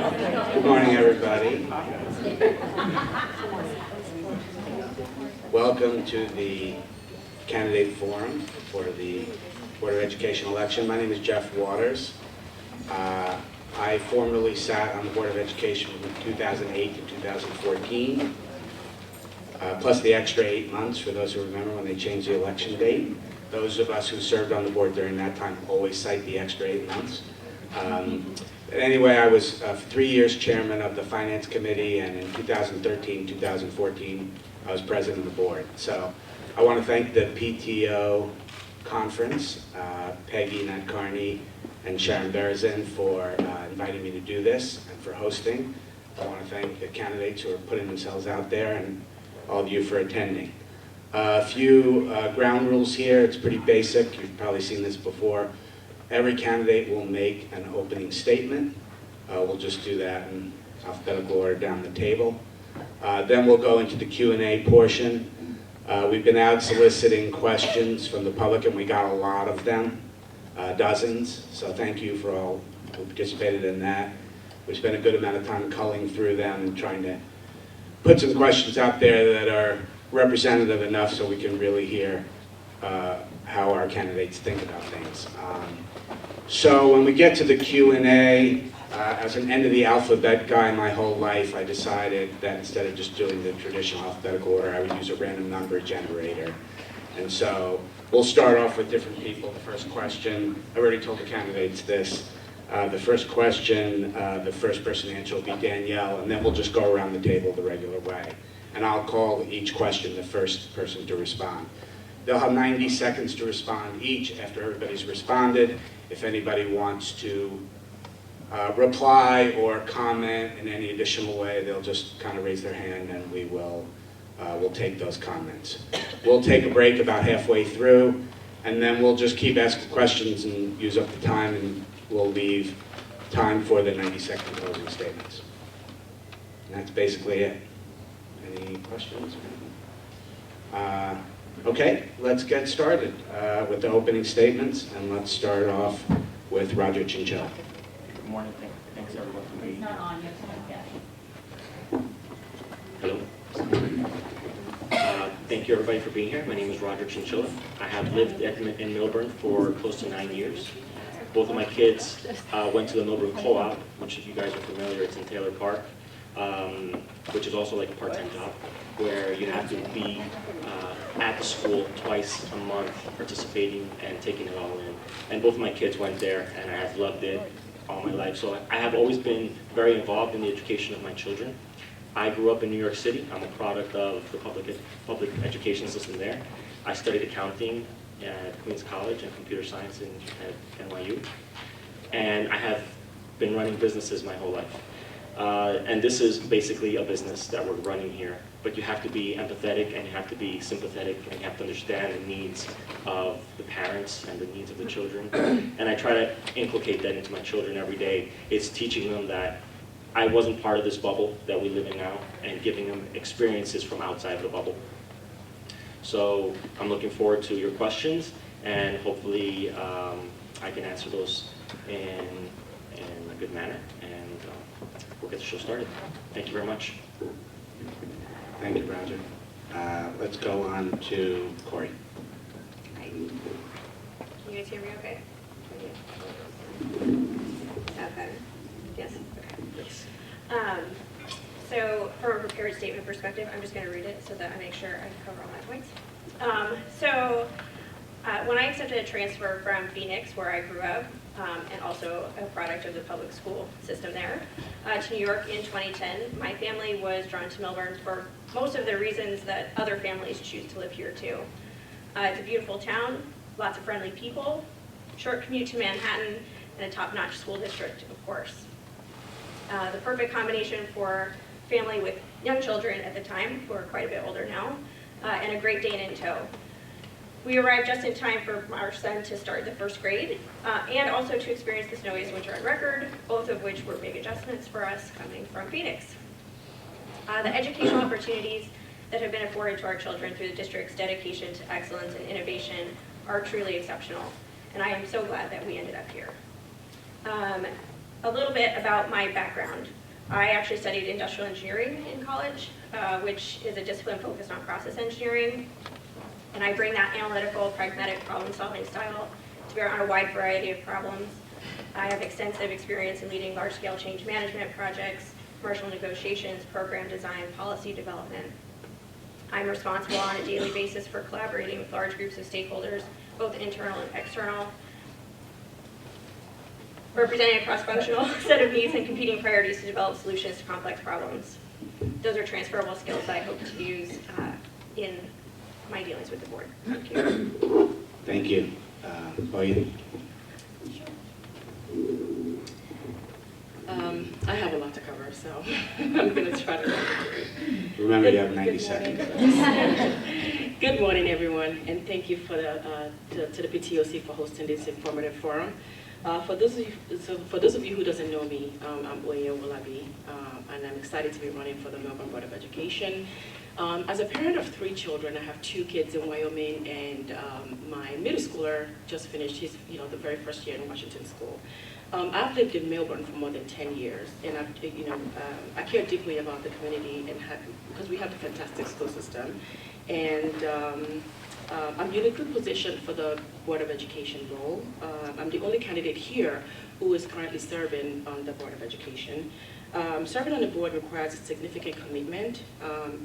Good morning, everybody. Welcome to the candidate forum for the Board of Education election. My name is Jeff Waters. I formerly sat on the Board of Education from 2008 to 2014, plus the extra 8 months for those who remember when they changed the election date. Those of us who served on the board during that time always cite the extra 8 months. But anyway, I was for 3 years chairman of the Finance Committee, and in 2013, 2014, I was president of the board. So I want to thank the PTO conference, Peggy, Nat Carney, and Sharon Berzin for inviting me to do this and for hosting. I want to thank the candidates who are putting themselves out there and all of you for attending. A few ground rules here. It's pretty basic. You've probably seen this before. Every candidate will make an opening statement. We'll just do that in alphabetical order down the table. Then we'll go into the Q&A portion. We've been out soliciting questions from the public, and we got a lot of them, dozens. So thank you for all who participated in that. We spent a good amount of time culling through them and trying to put some questions out there that are representative enough so we can really hear how our candidates think about things. So when we get to the Q&A, as an end of the alphabet guy my whole life, I decided that instead of just doing the traditional alphabetical order, I would use a random number generator. And so we'll start off with different people. The first question, I already told the candidates this. The first question, the first person to answer will be Danielle, and then we'll just go around the table the regular way. And I'll call each question the first person to respond. They'll have 90 seconds to respond each after everybody's responded. If anybody wants to reply or comment in any additional way, they'll just kind of raise their hand and we'll take those comments. We'll take a break about halfway through, and then we'll just keep asking questions and use up the time, and we'll leave time for the 90-second closing statements. And that's basically it. Any questions? Okay, let's get started with the opening statements, and let's start off with Roger Chinchilla. Good morning. Thanks everyone for being here. It's not on yet. Hello. Thank you everybody for being here. My name is Roger Chinchilla. I have lived in Millburn for close to 9 years. Both of my kids went to the Millburn Co-op, which if you guys are familiar, it's in Taylor Park, which is also like a part-time job, where you have to be at the school twice a month participating and taking it all in. And both of my kids went there, and I have loved it all my life. So I have always been very involved in the education of my children. I grew up in New York City. I'm a product of the public education system there. I studied accounting at Queens College and computer science at NYU. And I have been running businesses my whole life. And this is basically a business that we're running here. But you have to be empathetic, and you have to be sympathetic, and you have to understand the needs of the parents and the needs of the children. And I try to inculcate that into my children every day. It's teaching them that I wasn't part of this bubble that we live in now, and giving them experiences from outside the bubble. So I'm looking forward to your questions, and hopefully I can answer those in a good manner, and we'll get the show started. Thank you very much. Thank you, Roger. Let's go on to Corey. Hi. Can you guys hear me okay? Is that better? Yes? Okay. Yes. So from a prepared statement perspective, I'm just going to read it so that I make sure I cover all my points. When I accepted a transfer from Phoenix, where I grew up, and also a product of the public school system there, to New York in 2010, my family was drawn to Millburn for most of the reasons that other families choose to live here too. It's a beautiful town, lots of friendly people, short commute to Manhattan, and a top-notch school district, of course. The perfect combination for family with young children at the time, who are quite a bit older now, and a Great Dane in tow. We arrived just in time for our son to start the first grade, and also to experience the snowiest winter on record, both of which were big adjustments for us coming from Phoenix. The educational opportunities that have been afforded to our children through the district's dedication to excellence and innovation are truly exceptional, and I am so glad that we ended up here. A little bit about my background. I actually studied industrial engineering in college, which is a discipline focused on process engineering. And I bring that analytical, pragmatic problem-solving style to bear on a wide variety of problems. I have extensive experience in leading large-scale change management projects, commercial negotiations, program design, policy development. I'm responsible on a daily basis for collaborating with large groups of stakeholders, both internal and external, representing a cross-functional set of needs and competing priorities to develop solutions to complex problems. Those are transferable skills that I hope to use in my dealings with the board. Thank you. Thank you. Oyen? I have a lot to cover, so I'm going to try to. Remember, you have 90 seconds. Good morning, everyone, and thank you for to the PTOC for hosting this informative forum. For those of you who doesn't know me, I'm Oyen Wolabi, and I'm excited to be running for the Millburn Board of Education. As a parent of 3 children, I have 2 kids in Wyoming, and my middle schooler just finished his, the very first year in Washington School. I've lived in Millburn for more than 10 years, and I care deeply about the community, and because we have a fantastic school system, and I'm uniquely positioned for the Board of Education role. I'm the only candidate here who is currently serving on the Board of Education. Serving on the board requires a significant commitment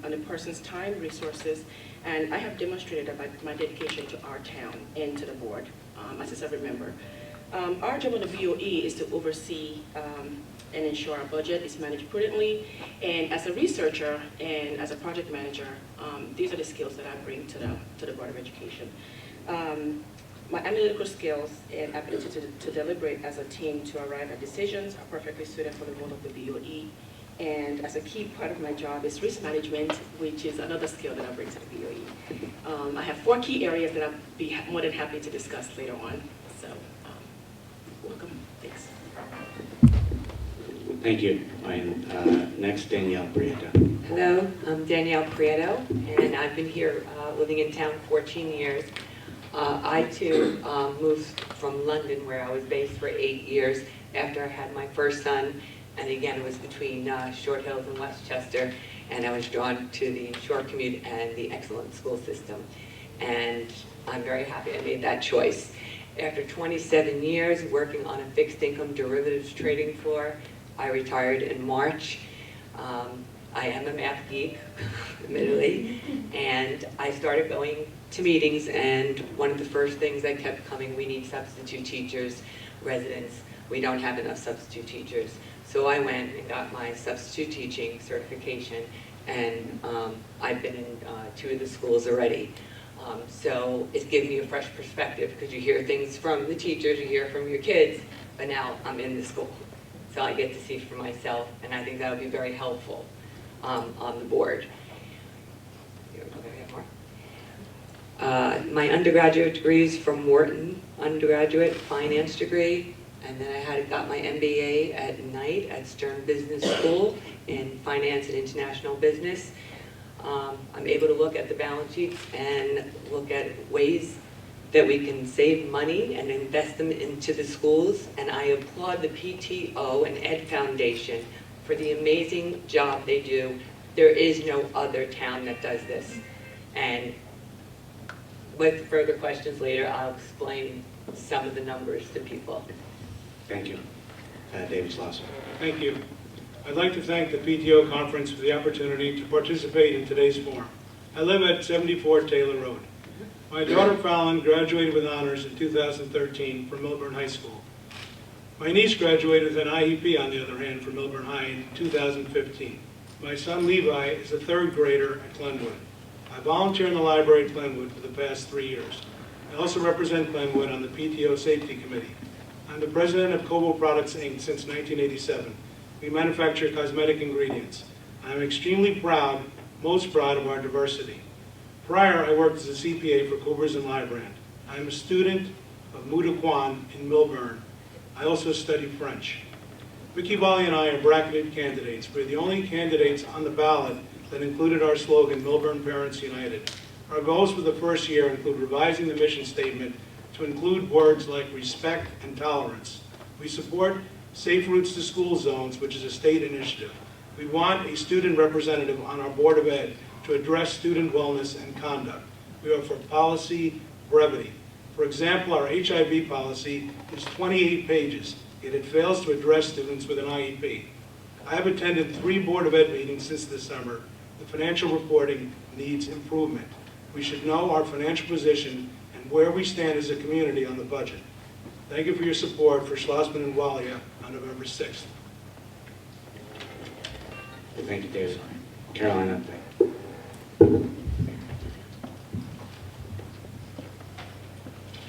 on a person's time, resources, and I have demonstrated my dedication to our town and to the board as a serving member. Our job on the BOE is to oversee and ensure our budget is managed prudently, and as a researcher and as a project manager, these are the skills that I bring to the Board of Education. My analytical skills and ability to deliberate as a team to arrive at decisions are perfectly suited for the role of the BOE. And as a key part of my job is risk management, which is another skill that I bring to the BOE. I have 4 key areas that I'll be more than happy to discuss later on. So, welcome. Thanks. Thank you, Oyen. Next, Danielle Prieto. Hello, I'm Danielle Prieto, and I've been here living in town 14 years. I too moved from London, where I was based for 8 years after I had my first son, and again it was between Short Hills and Westchester, and I was drawn to the short commute and the excellent school system, and I'm very happy I made that choice. After 27 years working on a fixed income derivatives trading floor, I retired in March. I am a math geek, admittedly, and I started going to meetings, and one of the first things that kept coming, we need substitute teachers, residents, we don't have enough substitute teachers. So I went and got my substitute teaching certification, and I've been in 2 of the schools already. So it's given me a fresh perspective, because you hear things from the teachers, you hear from your kids, but now I'm in the school. So I get to see for myself, and I think that would be very helpful on the board. My undergraduate degree is from Wharton, undergraduate finance degree, and then I got my MBA at night at Stern Business School in finance and international business. I'm able to look at the balance sheets and look at ways that we can save money and invest them into the schools, and I applaud the PTO and Ed Foundation for the amazing job they do. There is no other town that does this. And with further questions later, I'll explain some of the numbers to people. Thank you. David Schlosser. Thank you. I'd like to thank the PTO conference for the opportunity to participate in today's forum. I live at 74 Taylor Road. My daughter Fallon graduated with honors in 2013 from Millburn High School. My niece graduated with an IEP, on the other hand, from Millburn High in 2015. My son Levi is a 3rd grader at Glenwood. I volunteer in the library at Glenwood for the past 3 years. I also represent Glenwood on the PTO Safety Committee. I'm the president of Cobo Products, Inc. since 1987. We manufacture cosmetic ingredients. I'm extremely proud, most proud of our diversity. Prior, I worked as a CPA for Coopers and Lybrand. I am a student of Muda Kwan in Millburn. I also study French. Vicky Volley and I are bracketed candidates. We're the only candidates on the ballot that included our slogan, Millburn Parents United. Our goals for the first year include revising the mission statement to include words like respect and tolerance. We support Safe Routes to School Zones, which is a state initiative. We want a student representative on our Board of Ed to address student wellness and conduct. We are for policy brevity. For example, our HIV policy is 28 pages, yet it fails to address students with an IEP. I have attended 3 Board of Ed meetings since this summer. The financial reporting needs improvement. We should know our financial position and where we stand as a community on the budget. Thank you for your support for Schlossman and Walia on November 6th. Thank you, David. Caroline, update.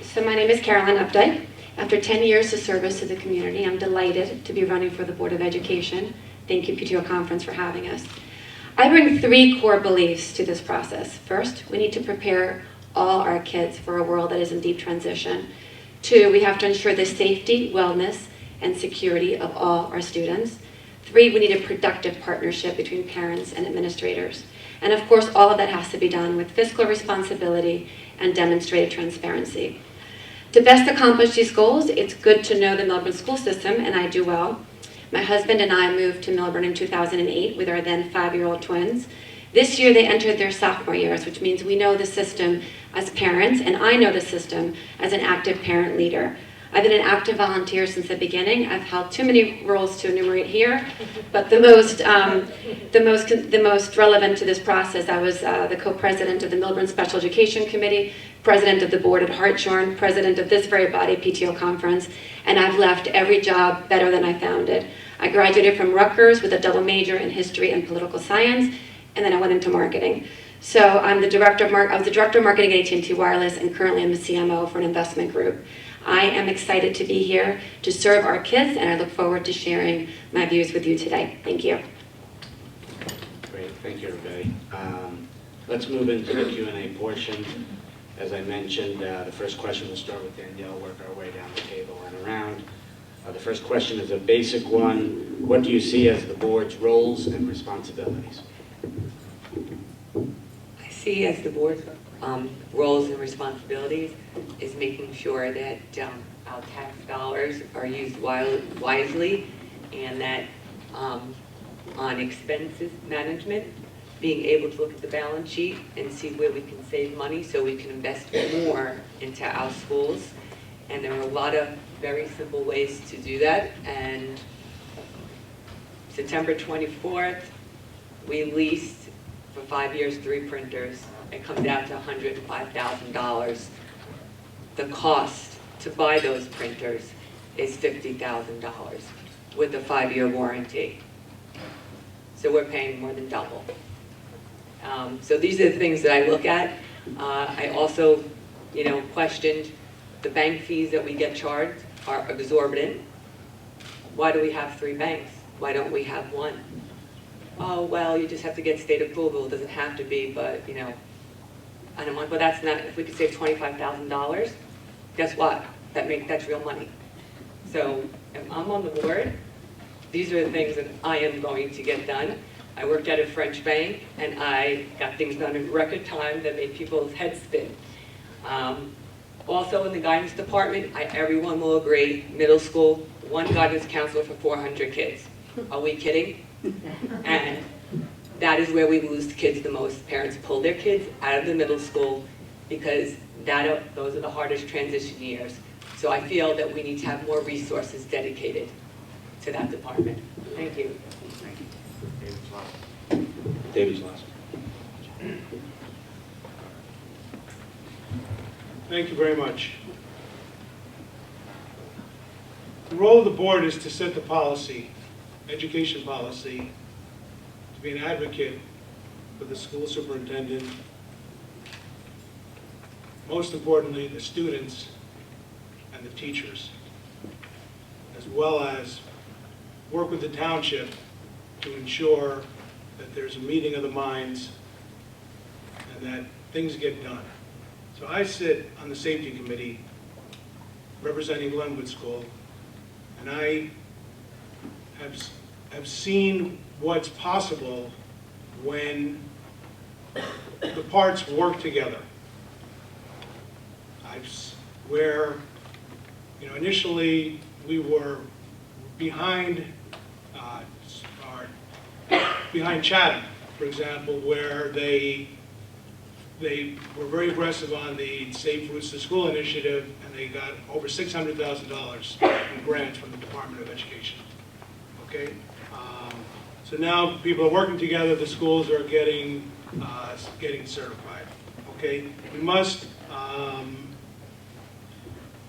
So my name is Caroline Updike. After 10 years of service to the community, I'm delighted to be running for the Board of Education. Thank you, PTO Conference, for having us. I bring 3 core beliefs to this process. First, we need to prepare all our kids for a world that is in deep transition. 2, we have to ensure the safety, wellness, and security of all our students. 3, we need a productive partnership between parents and administrators. And of course, all of that has to be done with fiscal responsibility and demonstrated transparency. To best accomplish these goals, it's good to know the Millburn school system, and I do well. My husband and I moved to Millburn in 2008 with our then 5-year-old twins. This year they entered their sophomore years, which means we know the system as parents, and I know the system as an active parent leader. I've been an active volunteer since the beginning. I've held too many roles to enumerate here, but the most relevant to this process, I was the co-president of the Millburn Special Education Committee, president of the board at Hartshorn, president of this very body, PTO Conference, and I've left every job better than I found it. I graduated from Rutgers with a double major in history and political science, and then I went into marketing. So I was the director of marketing at AT&T Wireless, and currently I'm the CMO for an investment group. I am excited to be here to serve our kids, and I look forward to sharing my views with you today. Thank you. Great, thank you, everybody. Let's move into the Q&A portion. As I mentioned, the first question will start with Danielle, work our way down the table and around. The first question is a basic one. What do you see as the board's roles and responsibilities? I see as the board's roles and responsibilities is making sure that our tax dollars are used wisely, and that on expenses management, being able to look at the balance sheet and see where we can save money so we can invest more into our schools. And there are a lot of very simple ways to do that. And September 24th, we leased for 5 years 3 printers. It comes out to $105,000. The cost to buy those printers is $50,000 with a 5-year warranty. So we're paying more than double. So these are the things that I look at. I also, questioned the bank fees that we get charged are exorbitant. Why do we have 3 banks? Why don't we have 1? Oh, well, you just have to get state approval. It doesn't have to be, but, And I'm like, well, that's not, if we could save $25,000, guess what? That's real money. So if I'm on the board, these are the things that I am going to get done. I worked at a French bank, and I got things done in record time that made people's heads spin. Also in the guidance department, everyone will agree, middle school, 1 guidance counselor for 400 kids. Are we kidding? And that is where we lose the kids the most. Parents pull their kids out of the middle school because those are the hardest transition years. So I feel that we need to have more resources dedicated to that department. Thank you. Thank you. David's last. Thank you very much. The role of the board is to set the policy, education policy, to be an advocate for the school superintendent, most importantly, the students and the teachers, as well as work with the township to ensure that there's a meeting of the minds and that things get done. So I sit on the safety committee representing Glenwood School, and I have seen what's possible when the parts work together. Where initially we were behind behind Chatham, for example, where they were very aggressive on the Safe Routes to School initiative, and they got over $600,000 in grants from the Department of Education. Okay, so now people are working together. The schools are getting certified. Okay, we must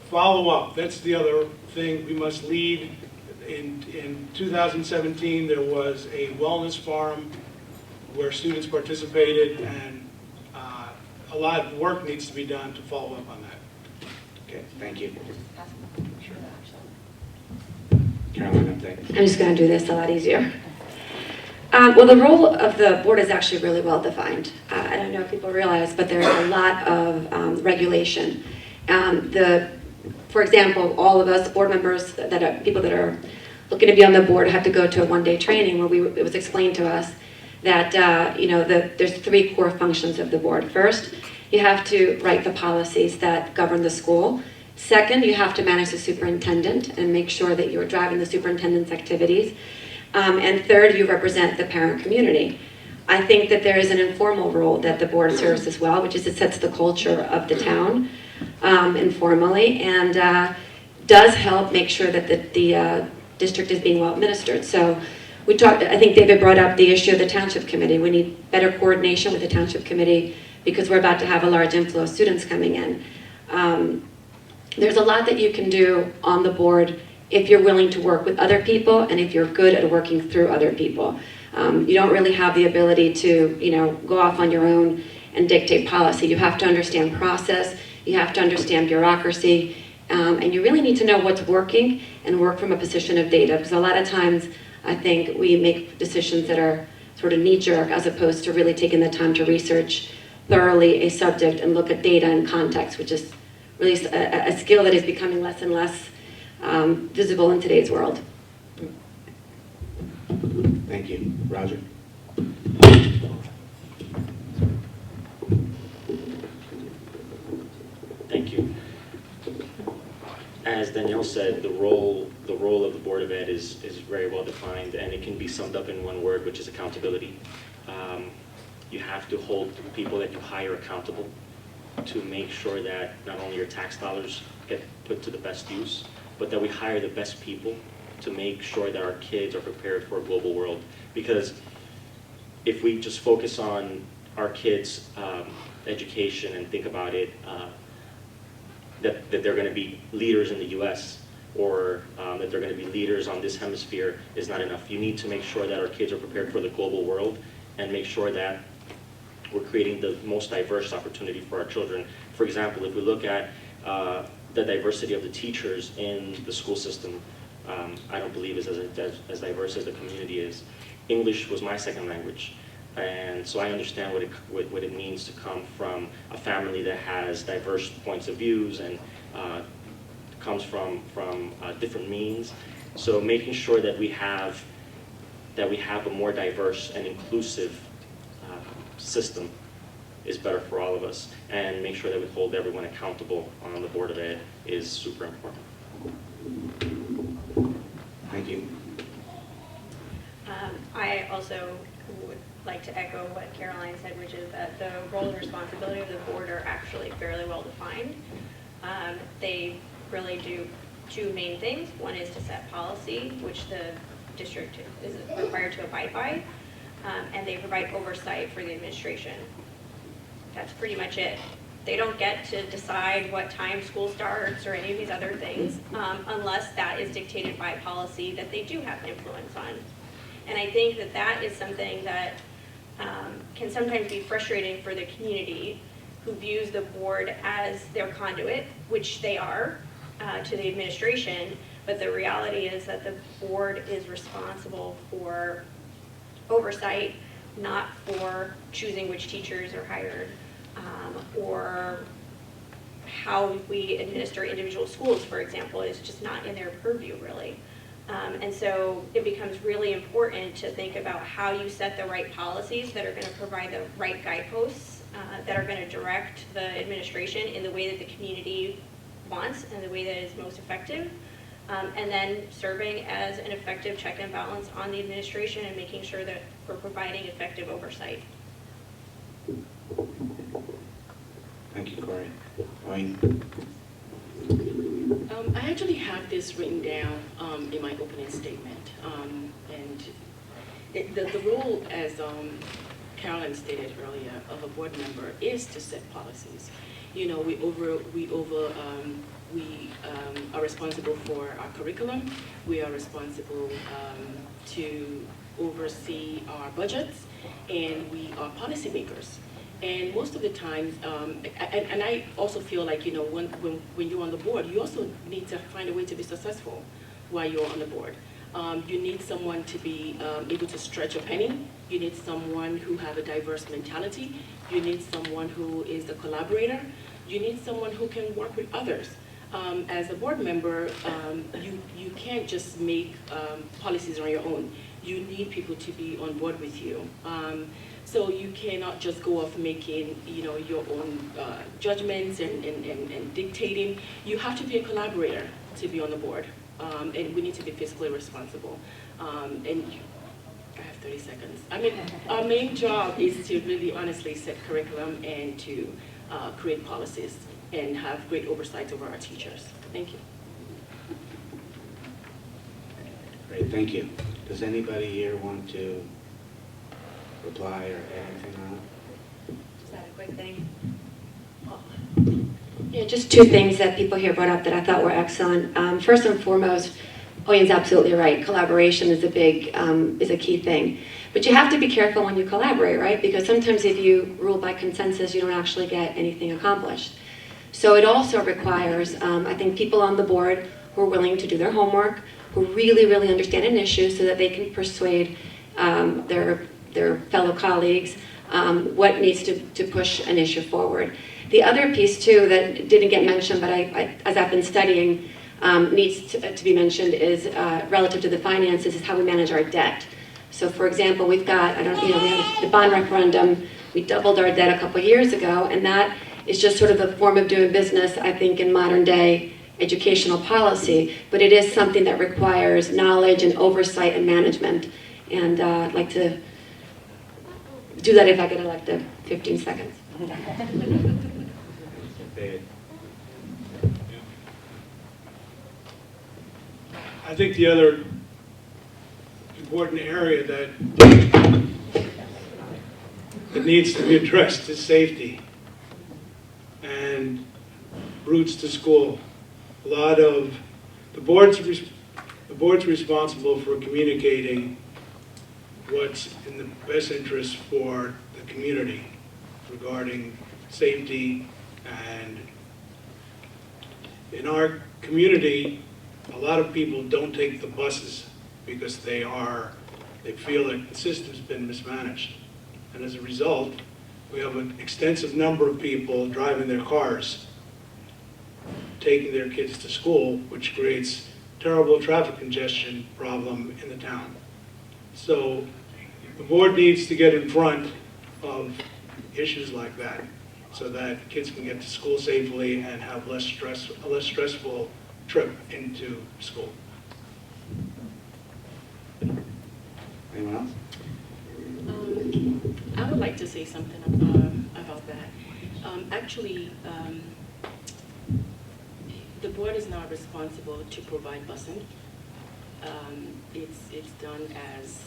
follow up. That's the other thing. We must lead. In 2017, there was a wellness forum where students participated, and a lot of work needs to be done to follow up on that. Okay, thank you. Caroline, update. I'm just going to do this a lot easier. Well, the role of the board is actually really well defined. I don't know if people realize, but there's a lot of regulation. For example, all of us board members, people that are looking to be on the board, have to go to a one-day training where it was explained to us that there's 3 core functions of the board. First, you have to write the policies that govern the school. Second, you have to manage the superintendent and make sure that you're driving the superintendent's activities. And third, you represent the parent community. I think that there is an informal role that the board serves as well, which is it sets the culture of the town informally, and does help make sure that the district is being well administered. So we talked, I think David brought up the issue of the township committee. We need better coordination with the township committee because we're about to have a large inflow of students coming in. There's a lot that you can do on the board if you're willing to work with other people and if you're good at working through other people. You don't really have the ability to, go off on your own and dictate policy. You have to understand process, you have to understand bureaucracy, and you really need to know what's working and work from a position of data, because a lot of times I think we make decisions that are sort of knee-jerk as opposed to really taking the time to research thoroughly a subject and look at data and context, which is really a skill that is becoming less and less visible in today's world. Thank you. Roger? Thank you. As Danielle said, the role of the Board of Ed is very well defined, and it can be summed up in one word, which is accountability. You have to hold people that you hire accountable to make sure that not only your tax dollars get put to the best use, but that we hire the best people to make sure that our kids are prepared for a global world. Because if we just focus on our kids' education and think about it, that they're going to be leaders in the U.S. or that they're going to be leaders on this hemisphere is not enough. You need to make sure that our kids are prepared for the global world and make sure that we're creating the most diverse opportunity for our children. For example, if we look at the diversity of the teachers in the school system, I don't believe is as diverse as the community is. English was my second language, and so I understand what it means to come from a family that has diverse points of views and comes from different means. So making sure that we have a more diverse and inclusive system is better for all of us, and make sure that we hold everyone accountable on the Board of Ed is super important. Thank you. I also would like to echo what Caroline said, which is that the role and responsibility of the board are actually fairly well defined. They really do 2 main things. One is to set policy, which the district is required to abide by, and they provide oversight for the administration. That's pretty much it. They don't get to decide what time school starts or any of these other things unless that is dictated by policy that they do have influence on. And I think that that is something that can sometimes be frustrating for the community who views the board as their conduit, which they are, to the administration, but the reality is that the board is responsible for oversight, not for choosing which teachers are hired, or how we administer individual schools, for example, is just not in their purview, really. And so it becomes really important to think about how you set the right policies that are going to provide the right guideposts that are going to direct the administration in the way that the community wants and the way that is most effective. And then serving as an effective check and balance on the administration and making sure that we're providing effective oversight. Thank you, Corey. Wayne? I actually have this written down in my opening statement. The role, as Carolyn stated earlier, of a board member is to set policies. You know, we are responsible for our curriculum. We are responsible to oversee our budgets, and we are policymakers. And most of the times, and I also feel like, you know, when you're on the board, you also need to find a way to be successful while you're on the board. You need someone to be able to stretch a penny. You need someone who have a diverse mentality. You need someone who is a collaborator. You need someone who can work with others. As a board member, you can't just make policies on your own. You need people to be on board with you. So you cannot just go off making, you know, your own judgments and dictating. You have to be a collaborator to be on the board. And we need to be fiscally responsible. I have 30 seconds. I mean, our main job is to really honestly set curriculum and to create policies and have great oversight over our teachers. Thank you. Great, thank you. Does anybody here want to reply or add anything on it? Is that a quick thing? Yeah, just two things that people here brought up that I thought were excellent. First and foremost, Oyen's absolutely right. Collaboration is a key thing. But you have to be careful when you collaborate, right? Because sometimes if you rule by consensus, you don't actually get anything accomplished. So it also requires, I think, people on the board who are willing to do their homework, who really, really understand an issue so that they can persuade their fellow colleagues what needs to push an issue forward. The other piece, too, that didn't get mentioned, but as I've been studying, needs to be mentioned is relative to the finances, is how we manage our debt. So, for example, we've got, we have the bond referendum. We doubled our debt a couple of years ago, and that is just sort of a form of doing business, I think, in modern day educational policy. But it is something that requires knowledge and oversight and management. And I'd like to do that if I get elected. 15 seconds. I think the other important area that needs to be addressed is safety and routes to school. A lot of the board's responsible for communicating what's in the best interest for the community regarding safety. And in our community, a lot of people don't take the buses because they feel that the system's been mismanaged. And as a result, we have an extensive number of people driving their cars, taking their kids to school, which creates terrible traffic congestion problem in the town. So the board needs to get in front of issues like that so that kids can get to school safely and have a less stressful trip into school. Anyone else? I would like to say something about that. Actually, the board is not responsible to provide busing. It's done as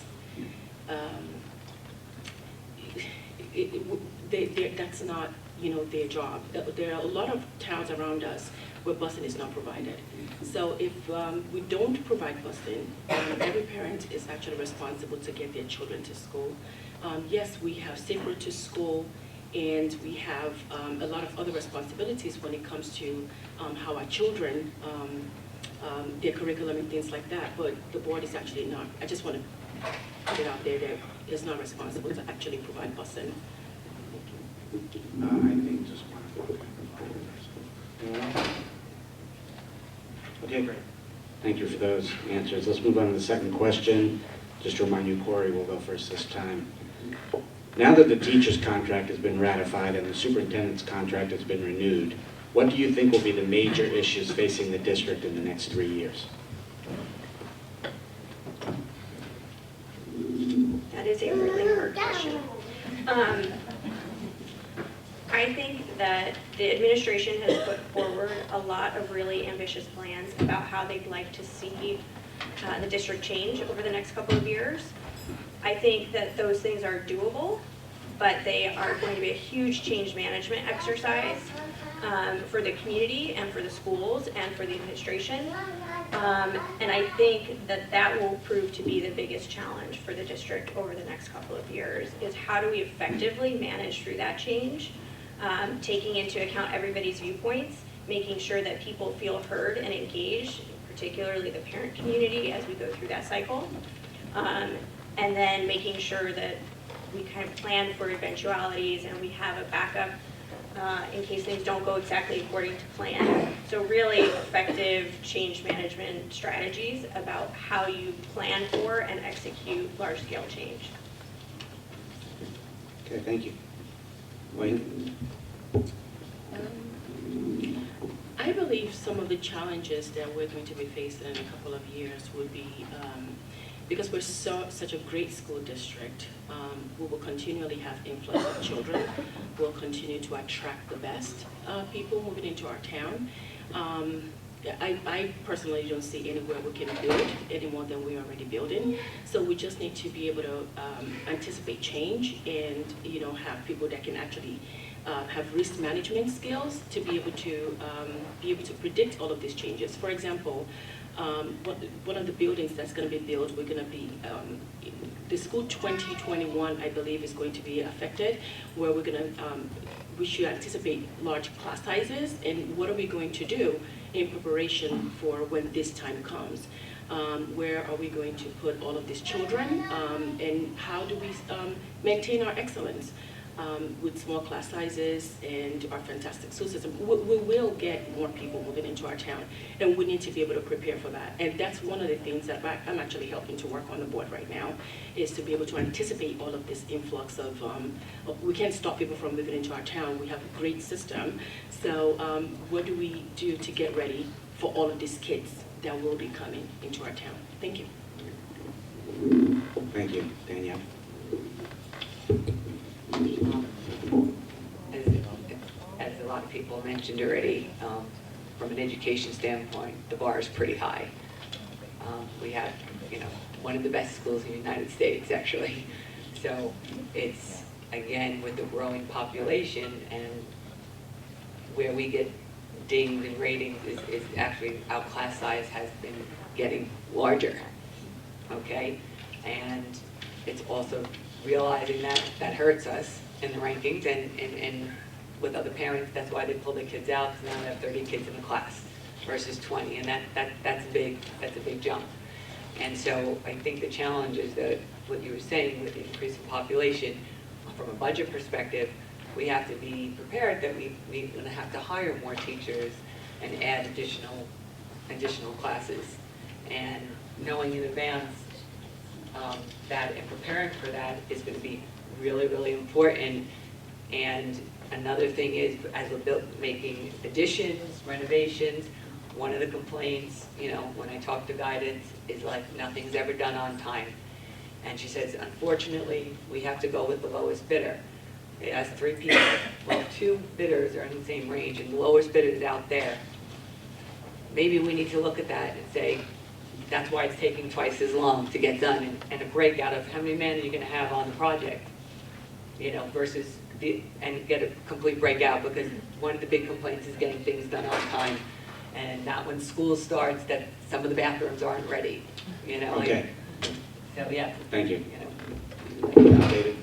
that's not, their job. There are a lot of towns around us where busing is not provided. So if we don't provide busing, every parent is actually responsible to get their children to school. Yes, we have safe route to school, and we have a lot of other responsibilities when it comes to how our children, their curriculum and things like that, but the board is actually not. I just want to put it out there that it's not responsible to actually provide busing. I think just one. Anyone else? Okay, great. Thank you for those answers. Let's move on to the second question. Just to remind you, Corey will go first this time. Now that the teacher's contract has been ratified and the superintendent's contract has been renewed, what do you think will be the major issues facing the district in the next 3 years? That is a really hard question. I think that the administration has put forward a lot of really ambitious plans about how they'd like to see the district change over the next couple of years. I think that those things are doable, but they are going to be a huge change management exercise for the community and for the schools and for the administration. And I think that that will prove to be the biggest challenge for the district over the next couple of years, is how do we effectively manage through that change, taking into account everybody's viewpoints, making sure that people feel heard and engaged, particularly the parent community as we go through that cycle, and then making sure that we kind of plan for eventualities and we have a backup in case things don't go exactly according to plan. So really effective change management strategies about how you plan for and execute large-scale change. Okay, thank you. Wayne? I believe some of the challenges that we're going to be facing in a couple of years would be, because we're such a great school district, we will continually have influx of children. We'll continue to attract the best people moving into our town. I personally don't see anywhere we can build any more than we're already building. So we just need to be able to anticipate change and have people that can actually have risk management skills to be able to predict all of these changes. For example, one of the buildings that's going to be built, we're going to be, the school 2021, I believe, is going to be affected, where we're going to, we should anticipate large class sizes, and what are we going to do in preparation for when this time comes? Where are we going to put all of these children, and how do we maintain our excellence? With small class sizes and our fantastic school system, we will get more people moving into our town, and we need to be able to prepare for that. And that's one of the things that I'm actually helping to work on the board right now, is to be able to anticipate all of this influx of we can't stop people from moving into our town. We have a great system. So what do we do to get ready for all of these kids that will be coming into our town? Thank you. Thank you. Danielle? As a lot of people mentioned already, from an education standpoint, the bar is pretty high. We have, one of the best schools in the United States, actually. So it's, again, with the growing population and where we get dinged in ratings is actually our class size has been getting larger, okay? And it's also realizing that hurts us in the rankings, and with other parents, that's why they pull their kids out, because now they have 30 kids in the class versus 20, and that's a big jump. And so I think the challenge is that what you were saying with the increase in population, from a budget perspective, we have to be prepared that we're going to have to hire more teachers and add additional classes. And knowing in advance that and preparing for that is going to be really, really important. And another thing is, as we're making additions, renovations, one of the complaints, when I talk to guidance, is like nothing's ever done on time. And she says, unfortunately, we have to go with the lowest bidder. It has 3 people. Well, 2 bidders are in the same range, and the lowest bidder is out there. Maybe we need to look at that and say, that's why it's taking twice as long to get done, and a breakout of how many men are you going to have on the project, versus and get a complete breakout, because one of the big complaints is getting things done on time, and not when school starts that some of the bathrooms aren't ready, Okay. So yeah. Thank you. David?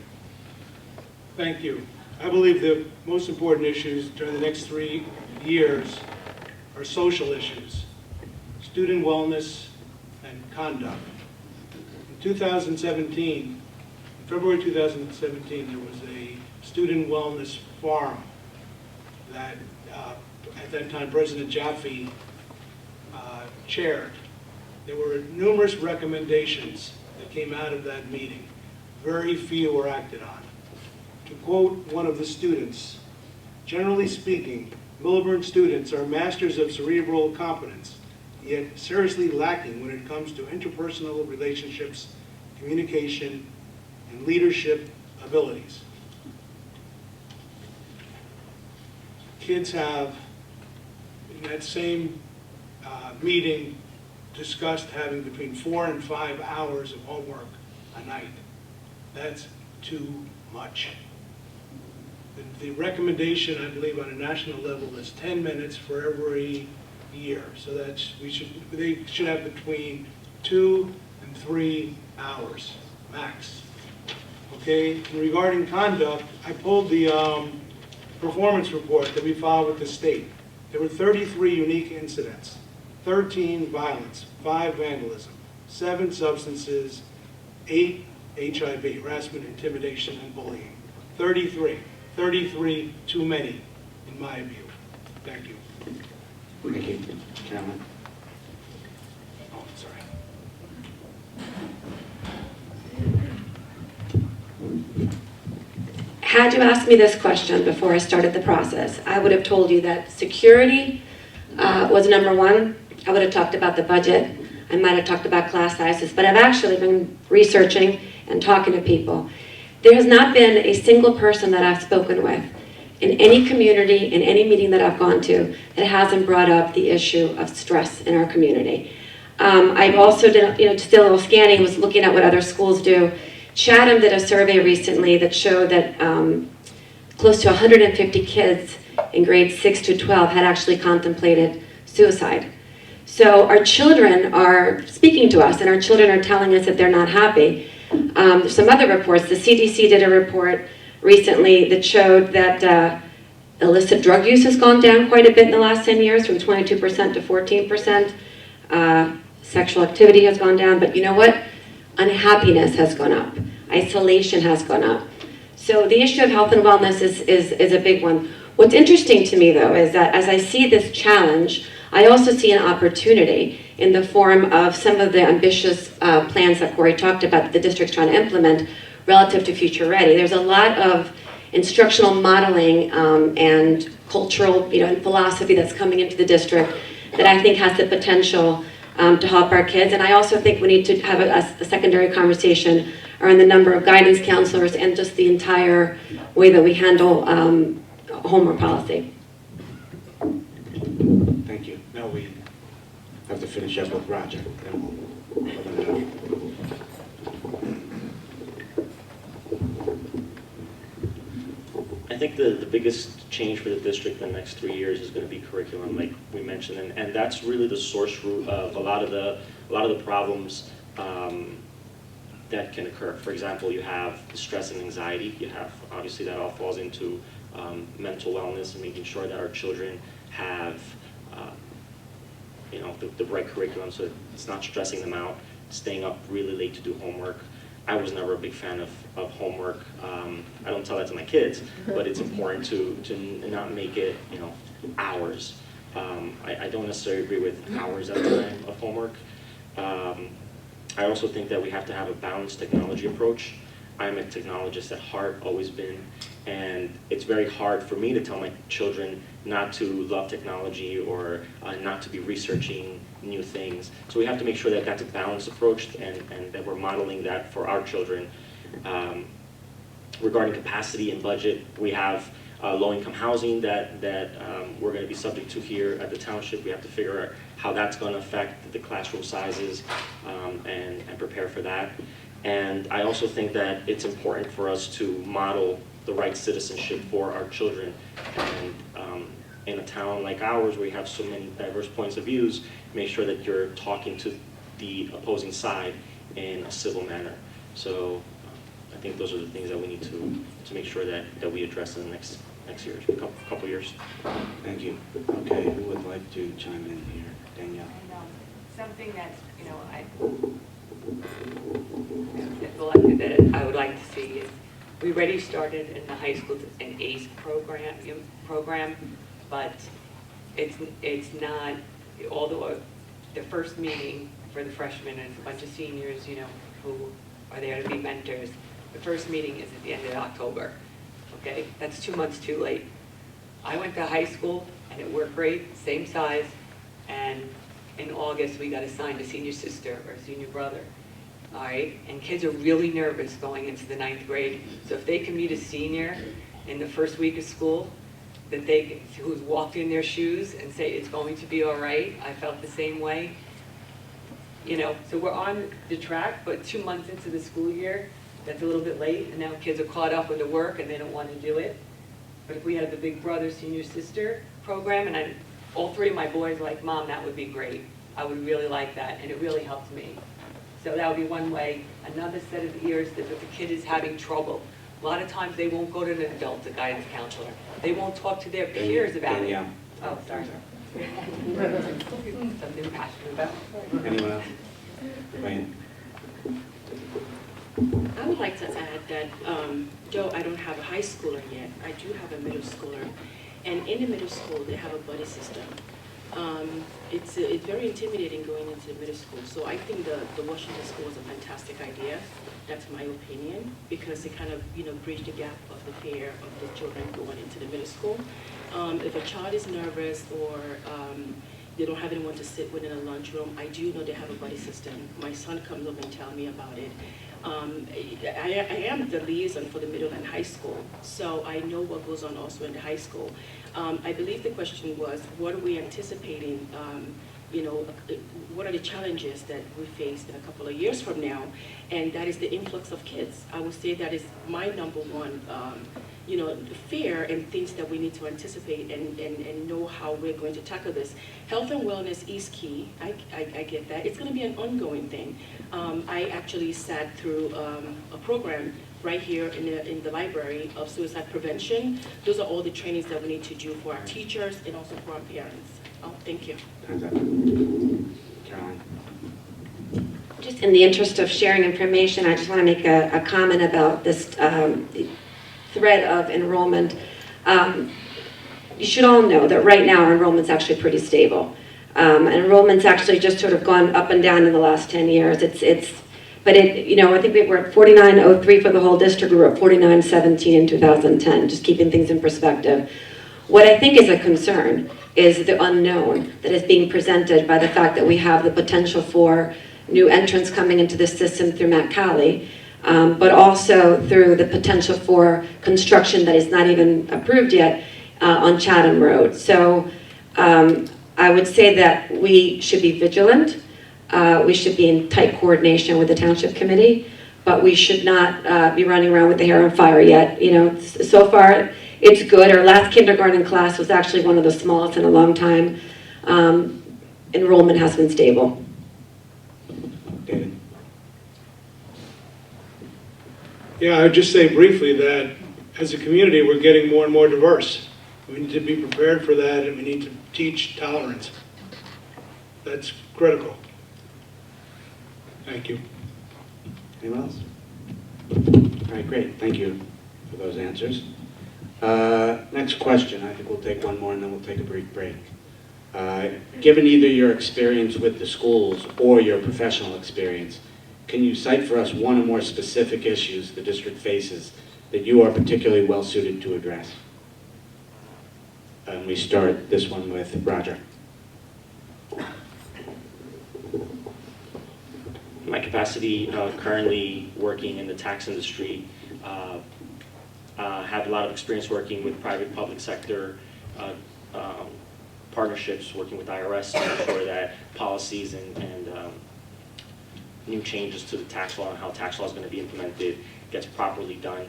Thank you. I believe the most important issues during the next 3 years are social issues, student wellness, and conduct. In 2017, February 2017, there was a student wellness forum that at that time President Jaffe chaired. There were numerous recommendations that came out of that meeting. Very few were acted on. To quote one of the students, generally speaking, Millburn students are masters of cerebral competence, yet seriously lacking when it comes to interpersonal relationships, communication, and leadership abilities. Kids have, in that same meeting, discussed having between 4 and 5 hours of homework a night. That's too much. The recommendation, I believe, on a national level is 10 minutes for every year. So that's, they should have between 2 and 3 hours, max. Okay, and regarding conduct, I pulled the performance report that we filed with the state. There were 33 unique incidents, 13 violence, 5 vandalism, 7 substances, 8 HIV, harassment, intimidation, and bullying. 33. 33 too many, in my view. Thank you. Thank you. Cameron? Oh, sorry. Had you asked me this question before I started the process, I would have told you that security was number one. I would have talked about the budget. I might have talked about class sizes, but I've actually been researching and talking to people. There has not been a single person that I've spoken with in any community, in any meeting that I've gone to, that hasn't brought up the issue of stress in our community. I've also did, just a little scanning, was looking at what other schools do. Chatham did a survey recently that showed that close to 150 kids in grades 6 to 12 had actually contemplated suicide. So our children are speaking to us, and our children are telling us that they're not happy. There's some other reports. The CDC did a report recently that showed that illicit drug use has gone down quite a bit in the last 10 years, from 22% to 14%. Sexual activity has gone down, but you know what? Unhappiness has gone up. Isolation has gone up. So the issue of health and wellness is a big one. What's interesting to me, though, is that as I see this challenge, I also see an opportunity in the form of some of the ambitious plans that Corey talked about that the district's trying to implement relative to Future Ready. There's a lot of instructional modeling and cultural and philosophy that's coming into the district that I think has the potential to help our kids. And I also think we need to have a secondary conversation around the number of guidance counselors and just the entire way that we handle homework policy. Thank you. Now we have to finish up with Roger. Then we'll open it up. I think the biggest change for the district in the next 3 years is going to be curriculum, like we mentioned, and that's really the source root of a lot of the problems that can occur. For example, you have stress and anxiety. You have, obviously, that all falls into mental wellness and making sure that our children have the right curriculum, so it's not stressing them out, staying up really late to do homework. I was never a big fan of homework. I don't tell that to my kids, but it's important to not make it hours. I don't necessarily agree with hours at a time of homework. I also think that we have to have a balanced technology approach. I'm a technologist at heart, always been, and it's very hard for me to tell my children not to love technology or not to be researching new things. So we have to make sure that that's a balanced approach and that we're modeling that for our children. Regarding capacity and budget, we have low-income housing that we're going to be subject to here at the township. We have to figure out how that's going to affect the classroom sizes and prepare for that. And I also think that it's important for us to model the right citizenship for our children. And in a town like ours, where you have so many diverse points of views, make sure that you're talking to the opposing side in a civil manner. So I think those are the things that we need to make sure that we address in the next years, couple years. Thank you. Okay, who would like to chime in here? Danielle. And, something that's, that I would like to see is, we already started in the high school an ACE program, but it's not, although the first meeting for the freshmen and a bunch of seniors, who are there to be mentors, the first meeting is at the end of October, okay? That's 2 months too late. I went to high school and it worked great, same size, and in August, we got assigned a senior sister or senior brother. All right, and kids are really nervous going into the 9th grade. So if they can meet a senior in the first week of school, who's walked in their shoes and say it's going to be all right, I felt the same way. You know, so we're on the track, but 2 months into the school year, that's a little bit late, and now kids are caught up with the work and they don't want to do it. But if we had the Big Brother Senior Sister program, and all 3 of my boys were like, Mom, that would be great. I would really like that, and it really helped me. So that would be one way. Another set of ears that if the kid is having trouble, a lot of times they won't go to an adult, a guidance counselor. They won't talk to their peers about it. Danielle. Oh, sorry. Something passionate about. Anyone else? Wayne? I would like to add that, though I don't have a high schooler yet, I do have a middle schooler. And in the middle school, they have a buddy system. It's very intimidating going into the middle school. So I think the Washington school is a fantastic idea. That's my opinion, because it kind of, bridge the gap of the fear of the children going into the middle school. If a child is nervous or they don't have anyone to sit with in a lunchroom, I do know they have a buddy system. My son comes up and tells me about it. I am the liaison for the middle and high school, so I know what goes on also in the high school. I believe the question was, what are we anticipating, what are the challenges that we face in a couple of years from now? And that is the influx of kids. I would say that is my number one, fear and things that we need to anticipate and know how we're going to tackle this. Health and wellness is key. I get that. It's going to be an ongoing thing. I actually sat through a program right here in the library of suicide prevention. Those are all the trainings that we need to do for our teachers and also for our parents. Oh, thank you. Time's up. Caroline? Just in the interest of sharing information, I just want to make a comment about this thread of enrollment. You should all know that right now our enrollment's actually pretty stable. Enrollment's actually just sort of gone up and down in the last 10 years. But I think we were at 49.03 for the whole district. We were at 49.17 in 2010, just keeping things in perspective. What I think is a concern is the unknown that is being presented by the fact that we have the potential for new entrants coming into the system through Matt Cali, but also through the potential for construction that is not even approved yet on Chatham Road. So I would say that we should be vigilant. We should be in tight coordination with the Township Committee, but we should not be running around with the hair on fire yet. So far it's good. Our last kindergarten class was actually one of the smallest in a long time. Enrollment has been stable. David? Yeah, I would just say briefly that as a community, we're getting more and more diverse. We need to be prepared for that, and we need to teach tolerance. That's critical. Thank you. Anyone else? All right, great. Thank you for those answers. Next question. I think we'll take one more and then we'll take a brief break. Given either your experience with the schools or your professional experience, can you cite for us one or more specific issues the district faces that you are particularly well suited to address? And we start this one with Roger. My capacity currently working in the tax industry, have a lot of experience working with private public sector partnerships, working with IRS to ensure that policies and new changes to the tax law and how tax law is going to be implemented gets properly done,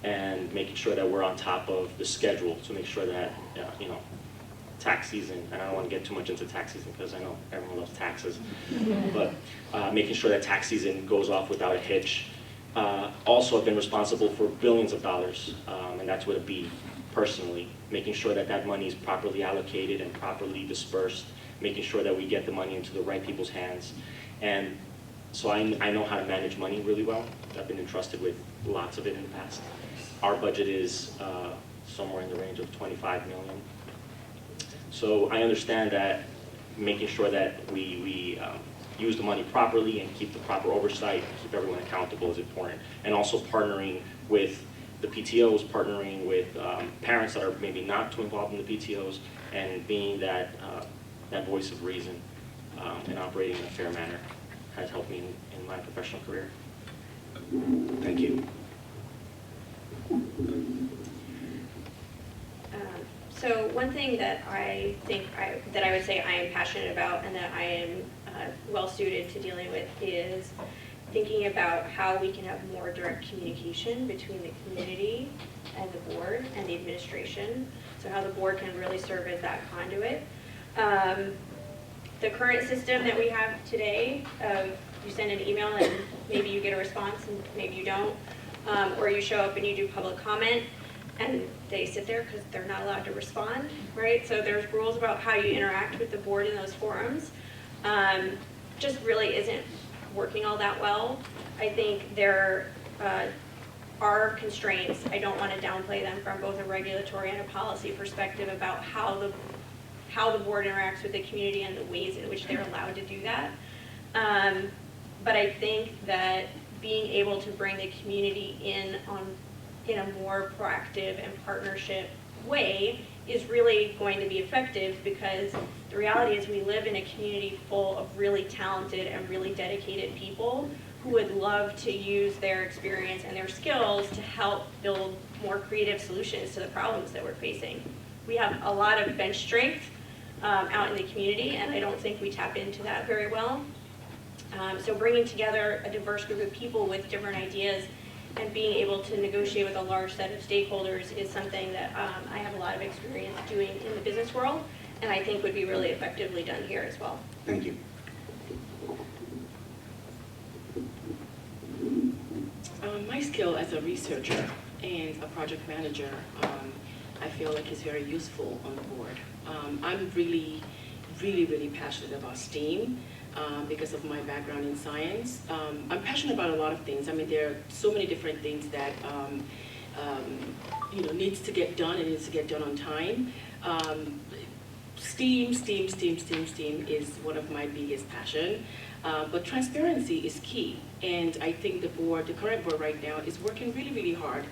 and making sure that we're on top of the schedule to make sure that tax season, and I don't want to get too much into tax season because I know everyone loves taxes, but making sure that tax season goes off without a hitch. Also, I've been responsible for billions of dollars, and that's with a B, personally, making sure that that money is properly allocated and properly dispersed, making sure that we get the money into the right people's hands. And so I know how to manage money really well. I've been entrusted with lots of it in the past. Our budget is somewhere in the range of 25 million. So I understand that making sure that we use the money properly and keep the proper oversight, keep everyone accountable is important. And also partnering with the PTOs, partnering with parents that are maybe not too involved in the PTOs, and being that voice of reason and operating in a fair manner has helped me in my professional career. Thank you. So one thing that I think that I would say I am passionate about and that I am well suited to dealing with is thinking about how we can have more direct communication between the community and the board and the administration. So how the board can really serve as that conduit. The current system that we have today of you send an email and maybe you get a response and maybe you don't, or you show up and you do public comment and they sit there because they're not allowed to respond, right? So there's rules about how you interact with the board in those forums. Just really isn't working all that well. I think there are constraints. I don't want to downplay them from both a regulatory and a policy perspective about how the board interacts with the community and the ways in which they're allowed to do that. But I think that being able to bring the community in a more proactive and partnership way is really going to be effective, because the reality is we live in a community full of really talented and really dedicated people who would love to use their experience and their skills to help build more creative solutions to the problems that we're facing. We have a lot of bench strength out in the community, and I don't think we tap into that very well. So bringing together a diverse group of people with different ideas and being able to negotiate with a large set of stakeholders is something that I have a lot of experience doing in the business world, and I think would be really effectively done here as well. Thank you. My skill as a researcher and a project manager, I feel like is very useful on the board. I'm really passionate about STEAM. Because of my background in science. I'm passionate about a lot of things. I mean, there are so many different things that needs to get done, and needs to get done on time. STEAM is one of my biggest passion. But transparency is key, and I think the current board right now is working really hard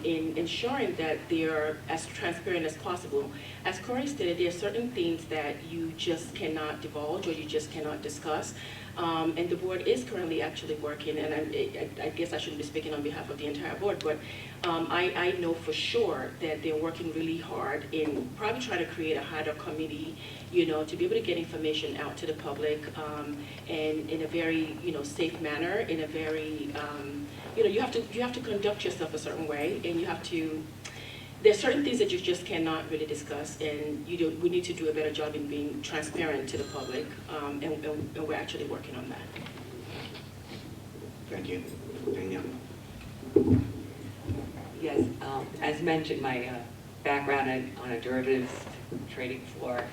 in ensuring that they are as transparent as possible. As Corey stated, there are certain things that you just cannot divulge or you just cannot discuss. And the board is currently actually working, and I guess I shouldn't be speaking on behalf of the entire board, but I know for sure that they're working really hard in probably trying to create a ad hoc committee, to be able to get information out to the public, and in a very, safe manner, in a very, you have to conduct yourself a certain way, and you have to. There's certain things that you just cannot really discuss, and we need to do a better job in being transparent to the public, and we're actually working on that. Thank you. Danielle. Yes, as mentioned, my background on a derivatives trading floor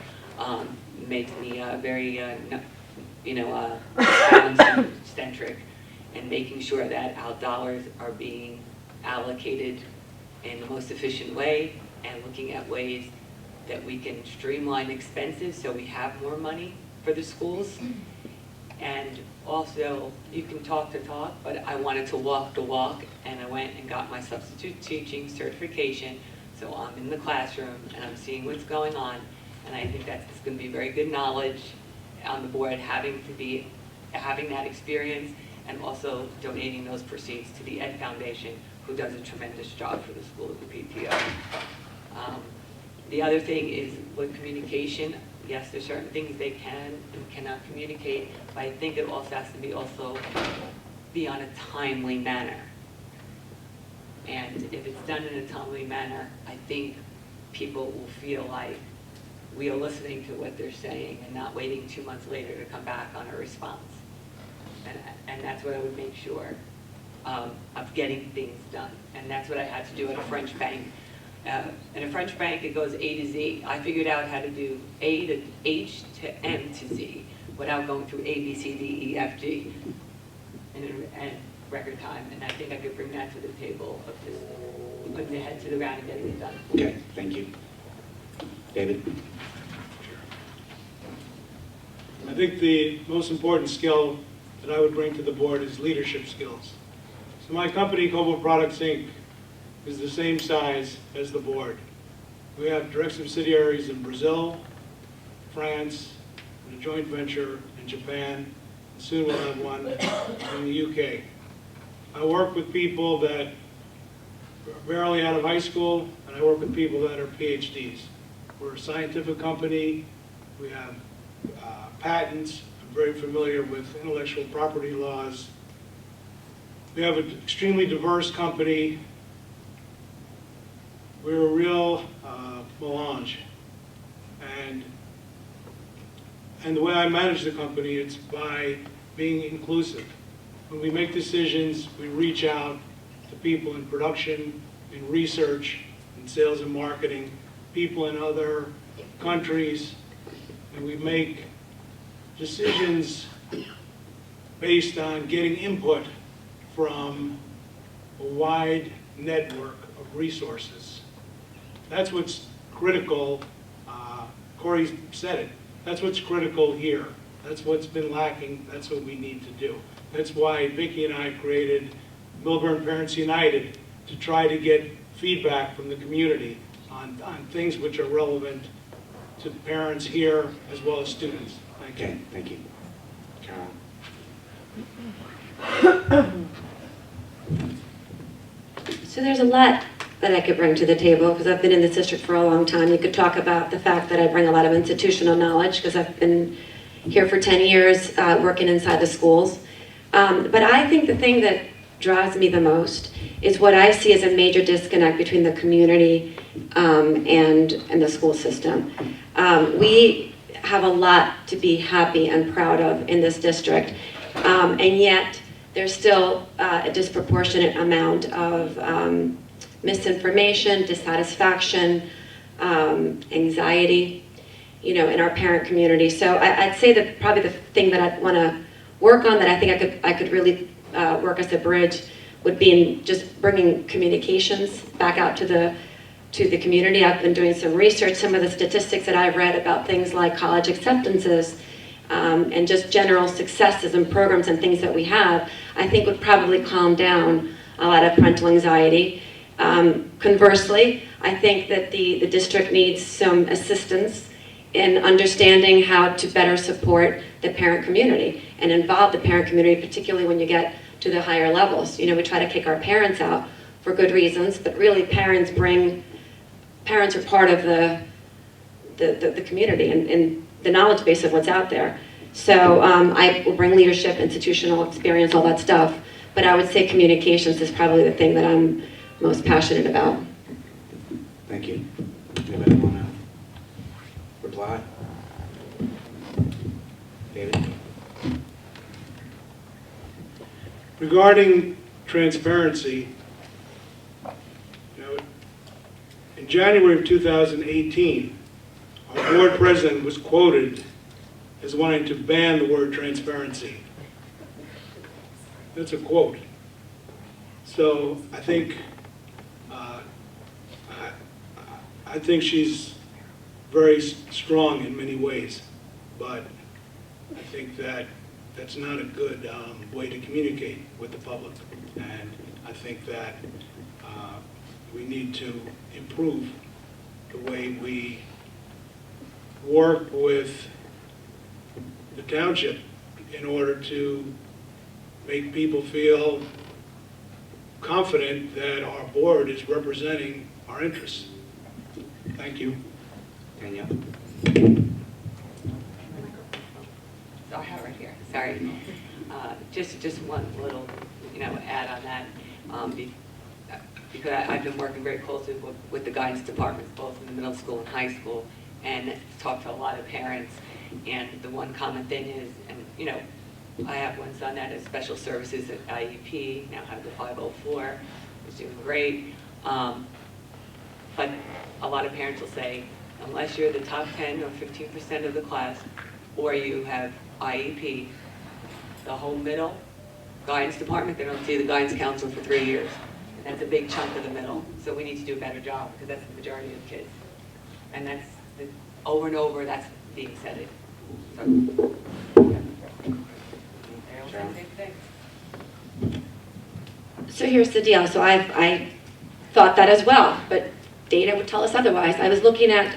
makes me very, balance-centric, and making sure that our dollars are being allocated in the most efficient way, and looking at ways that we can streamline expenses so we have more money for the schools. And also, you can talk the talk, but I wanted to walk the walk, and I went and got my substitute teaching certification. So I'm in the classroom and I'm seeing what's going on, and I think that's going to be very good knowledge on the board, having that experience, and also donating those proceeds to the Ed Foundation, who does a tremendous job for the school at the PTO. The other thing is with communication. Yes, there's certain things they can and cannot communicate, but I think it also has to be on a timely manner. And if it's done in a timely manner, I think people will feel like we are listening to what they're saying and not waiting 2 months later to come back on a response. And that's what I would make sure of getting things done. And that's what I had to do at a French bank. In a French bank, it goes A to Z. I figured out how to do A to H to M to Z without going through A, B, C, D, E, F, G in record time. And I think I could bring that to the table of just putting the head to the ground and getting it done. Okay, thank you. David? I think the most important skill that I would bring to the board is leadership skills. So my company, Global Products, Inc., is the same size as the board. We have direct subsidiaries in Brazil, France, with a joint venture in Japan, and soon we'll have one in the UK. I work with people that are barely out of high school, and I work with people that are PhDs. We're a scientific company. We have patents. I'm very familiar with intellectual property laws. We have an extremely diverse company. We're a real melange. And the way I manage the company, it's by being inclusive. When we make decisions, we reach out to people in production, in research, in sales and marketing, people in other countries, and we make decisions based on getting input from a wide network of resources. That's what's critical. Corey said it. That's what's critical here. That's what's been lacking. That's what we need to do. That's why Vicki and I created Millburn Parents United, to try to get feedback from the community on things which are relevant to parents here as well as students. Thank you. Okay, thank you. Carol? So there's a lot that I could bring to the table because I've been in this district for a long time. You could talk about the fact that I bring a lot of institutional knowledge because I've been here for 10 years working inside the schools. But I think the thing that drives me the most is what I see as a major disconnect between the community and the school system. We have a lot to be happy and proud of in this district, and yet there's still a disproportionate amount of misinformation, dissatisfaction, anxiety, in our parent community. So I'd say that probably the thing that I'd want to work on, that I think I could really work as a bridge, would be in just bringing communications back out to the community. I've been doing some research. Some of the statistics that I've read about things like college acceptances and just general successes and programs and things that we have, I think would probably calm down a lot of parental anxiety. Conversely, I think that the district needs some assistance in understanding how to better support the parent community and involve the parent community, particularly when you get to the higher levels. We try to kick our parents out for good reasons, but really parents are part of the community and the knowledge base of what's out there. So I will bring leadership, institutional experience, all that stuff, but I would say communications is probably the thing that I'm most passionate about. Thank you. Anybody want to reply? David? Regarding transparency, in January of 2018, our board president was quoted as wanting to ban the word transparency. That's a quote. So I think she's very strong in many ways, but I think that that's not a good way to communicate with the public. And I think that we need to improve the way we work with the township in order to make people feel confident that our board is representing our interests. Thank you. Danielle? I have it right here, sorry. Just one little, add on that, because I've been working very closely with the guidance departments, both in the middle school and high school, and talked to a lot of parents, and the one common thing is, and I have one son that has special services at IEP, now have the 504, is doing great, but a lot of parents will say, unless you're the top 10 or 15% of the class, or you have IEP, the whole middle guidance department, they don't see the guidance counselor for 3 years. And that's a big chunk of the middle. So we need to do a better job because that's the majority of kids. And that's, over and over, that's being said. So, yeah. So here's the deal. So I thought that as well, but data would tell us otherwise. I was looking at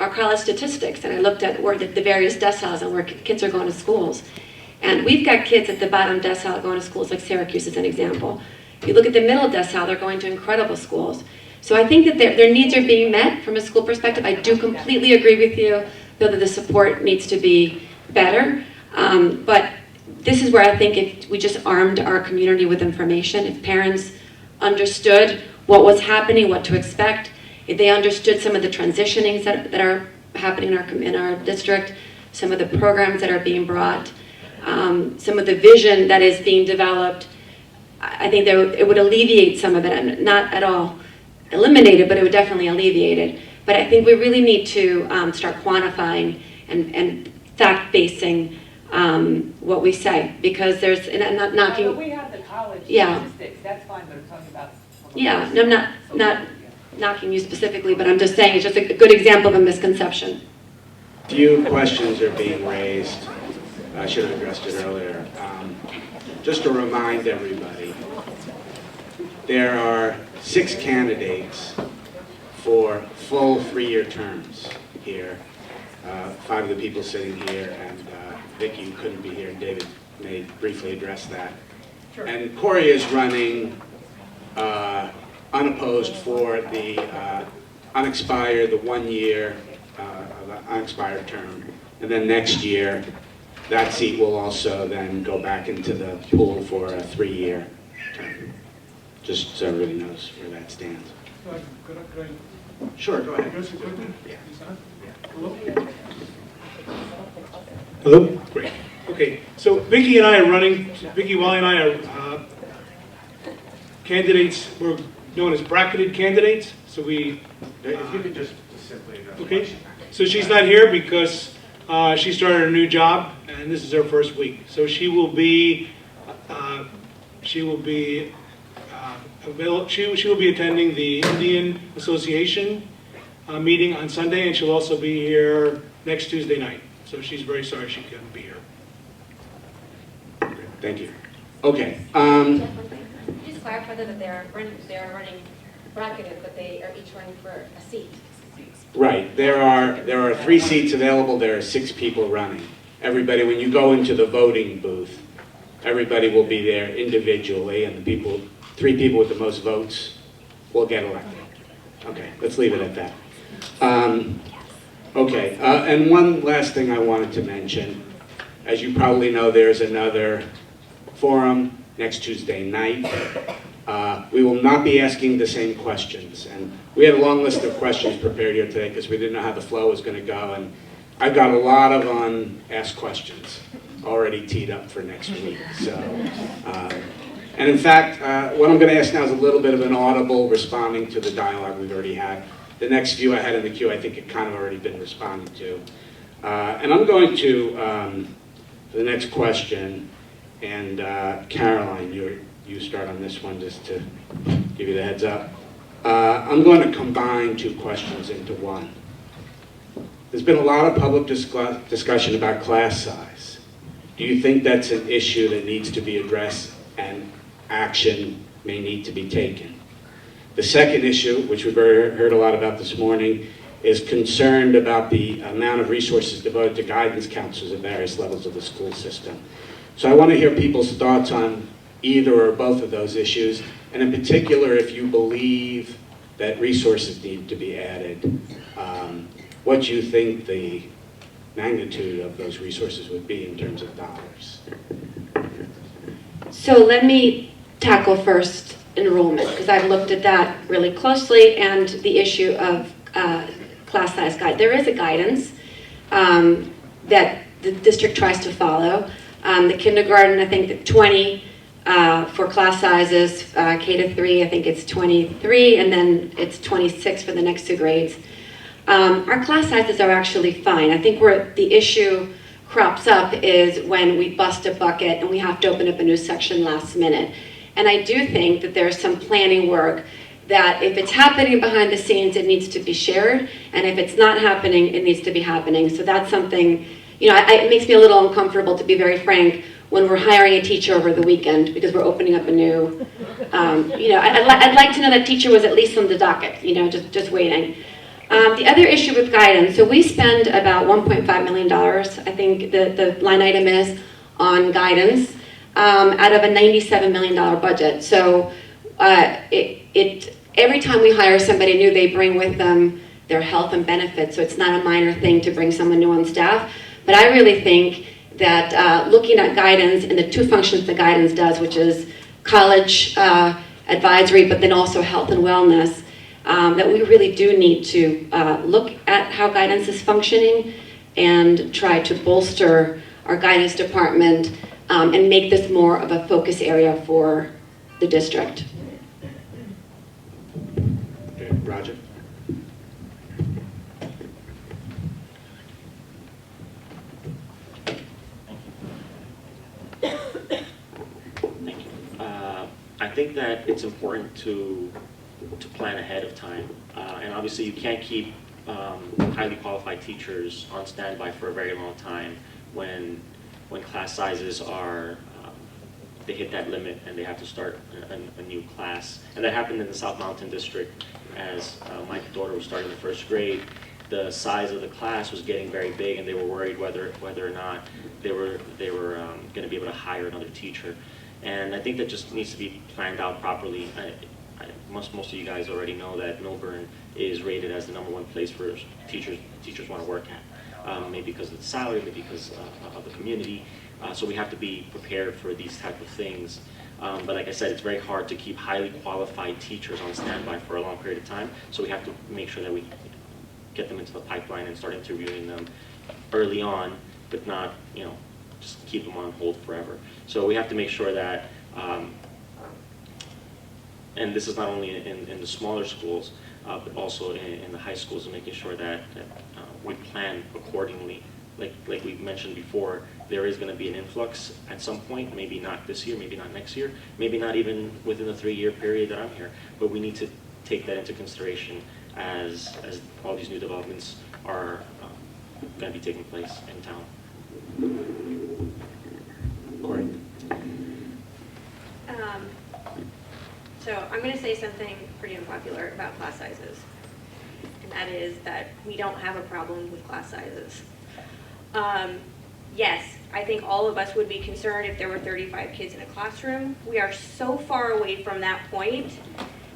our college statistics, and I looked at where the various deciles and where kids are going to schools. And we've got kids at the bottom decile going to schools like Syracuse as an example. If you look at the middle decile, they're going to incredible schools. So I think that their needs are being met from a school perspective. I do completely agree with you, though, that the support needs to be better. But this is where I think if we just armed our community with information, if parents understood what was happening, what to expect, if they understood some of the transitionings that are happening in our district, some of the programs that are being brought, some of the vision that is being developed, I think it would alleviate some of it, and not at all eliminate it, but it would definitely alleviate it. But I think we really need to start quantifying and fact-basing what we say, because there's, and I'm not knocking. But we have the college Yeah. statistics, that's fine, but I'm talking about. Yeah, no, I'm not knocking you specifically, but I'm just saying it's just a good example of a misconception. Few questions are being raised. I should have addressed it earlier. Just to remind everybody, there are 6 candidates for full 3-year terms here. 5 of the people sitting here, and Vicki, you couldn't be here, and David may briefly address that. Sure. And Corey is running unopposed for the unexpired, the 1-year unexpired term. And then next year, that seat will also then go back into the pool for a 3-year term. Just so everybody knows where that stands. Could I Sure, go ahead. address it quickly? Yeah. Hello? Hello? Great. Okay, so Vicki and I are running, Vicki, Wally and I are candidates, we're known as bracketed candidates, so we... If you could just simply address the Okay, question. so she's not here because she started a new job, and this is her first week. So she will be attending the Indian Association meeting on Sunday, and she'll also be here next Tuesday night. So she's very sorry she couldn't be here. Thank you. Okay. Just clarify that they are running bracketed, but they are each running for a seat. Right. There are 3 seats available. There are 6 people running. Everybody, when you go into the voting booth, everybody will be there individually, and the 3 people with the most votes will get elected. Okay. Let's leave it at that. Okay. And one last thing I wanted to mention. As you probably know, there's another forum next Tuesday night. We will not be asking the same questions. And we had a long list of questions prepared here today because we didn't know how the flow was going to go. And I got a lot of unasked questions already teed up for next week. So, and in fact, what I'm going to ask now is a little bit of an audible responding to the dialogue we've already had. The next few I had in the queue, I think it kind of already been responded to. And I'm going to the next question, and Caroline, you start on this one just to give you the heads up. I'm going to combine 2 questions into one. There's been a lot of public discussion about class size. Do you think that's an issue that needs to be addressed and action may need to be taken? The second issue, which we've heard a lot about this morning, is concerned about the amount of resources devoted to guidance counselors at various levels of the school system. So I want to hear people's thoughts on either or both of those issues, and in particular, if you believe that resources need to be added, what you think the magnitude of those resources would be in terms of dollars. So let me tackle first enrollment, because I've looked at that really closely, and the issue of class size guide. There is a guidance that the district tries to follow. The kindergarten, I think that 20 for class sizes, K to 3, I think it's 23, and then it's 26 for the next 2 grades. Our class sizes are actually fine. I think where the issue crops up is when we bust a bucket and we have to open up a new section last minute. And I do think that there's some planning work that if it's happening behind the scenes, it needs to be shared, and if it's not happening, it needs to be happening. So that's something, you know, it makes me a little uncomfortable, to be very frank, when we're hiring a teacher over the weekend because we're opening up a new, you know, I'd like to know that teacher was at least on the docket, you know, just waiting. The other issue with guidance, so we spend about $1.5 million, I think the line item is, on guidance out of a $97 million budget. So every time we hire somebody new, they bring with them their health and benefits, so it's not a minor thing to bring someone new on staff. But I really think that looking at guidance and the two functions that guidance does, which is college advisory, but then also health and wellness, that we really do need to look at how guidance is functioning and try to bolster our guidance department and make this more of a focus area for the district. Okay, Roger? Thank you. I think that it's important to plan ahead of time. And obviously you can't keep highly qualified teachers on standby for a very long time when class sizes are, they hit that limit and they have to start a new class. And that happened in the South Mountain District as my daughter was starting the first grade. The size of the class was getting very big and they were worried whether or not they were going to be able to hire another teacher. And I think that just needs to be planned out properly. Most of you guys already know that Millburn is rated as the #1 place for teachers want to work at. Maybe because of the salary, maybe because of the community. So we have to be prepared for these type of things. But like I said, it's very hard to keep highly qualified teachers on standby for a long period of time. So we have to make sure that we get them into the pipeline and start interviewing them early on, but not, just keep them on hold forever. So we have to make sure that, and this is not only in the smaller schools, but also in the high schools, and making sure that we plan accordingly. Like we mentioned before, there is going to be an influx at some point, maybe not this year, maybe not next year, maybe not even within the 3-year period that I'm here, but we need to take that into consideration as all these new developments are going to be taking place in town. Corey? So I'm going to say something pretty unpopular about class sizes, and that is that we don't have a problem with class sizes. Yes, I think all of us would be concerned if there were 35 kids in a classroom. We are so far away from that point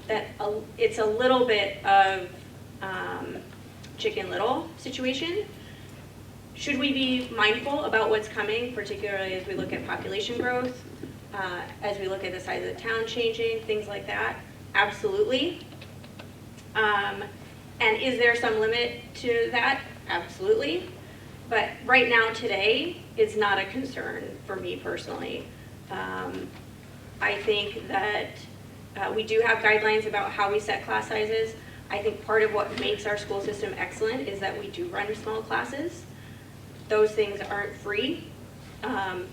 that it's a little bit of Chicken Little situation. Should we be mindful about what's coming, particularly as we look at population growth, as we look at the size of the town changing, things like that? Absolutely. And is there some limit to that? Absolutely. But right now, today, is not a concern for me personally. I think that we do have guidelines about how we set class sizes. I think part of what makes our school system excellent is that we do run small classes. Those things aren't free, and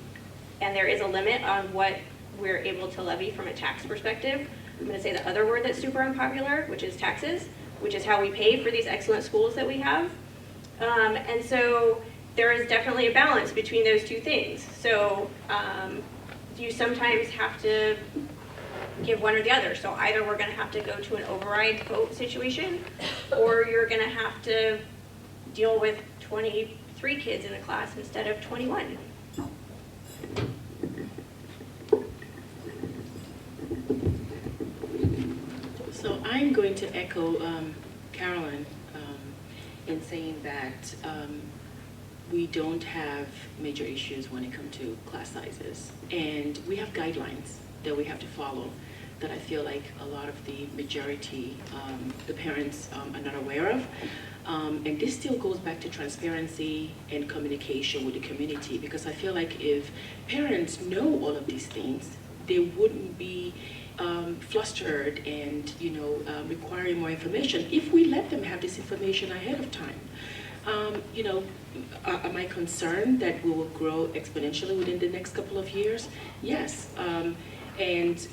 there is a limit on what we're able to levy from a tax perspective. I'm going to say the other word that's super unpopular, which is taxes, which is how we pay for these excellent schools that we have. And so there is definitely a balance between those two things. So you sometimes have to give one or the other. So either we're going to have to go to an override vote situation, or you're going to have to deal with 23 kids in a class instead of 21. So I'm going to echo Carolyn in saying that we don't have major issues when it comes to class sizes. And we have guidelines that we have to follow that I feel like a lot of the majority, the parents are not aware of. And this still goes back to transparency and communication with the community, because I feel like if parents know all of these things, they wouldn't be flustered and requiring more information if we let them have this information ahead of time. Am I concerned that we will grow exponentially within the next couple of years? Yes, and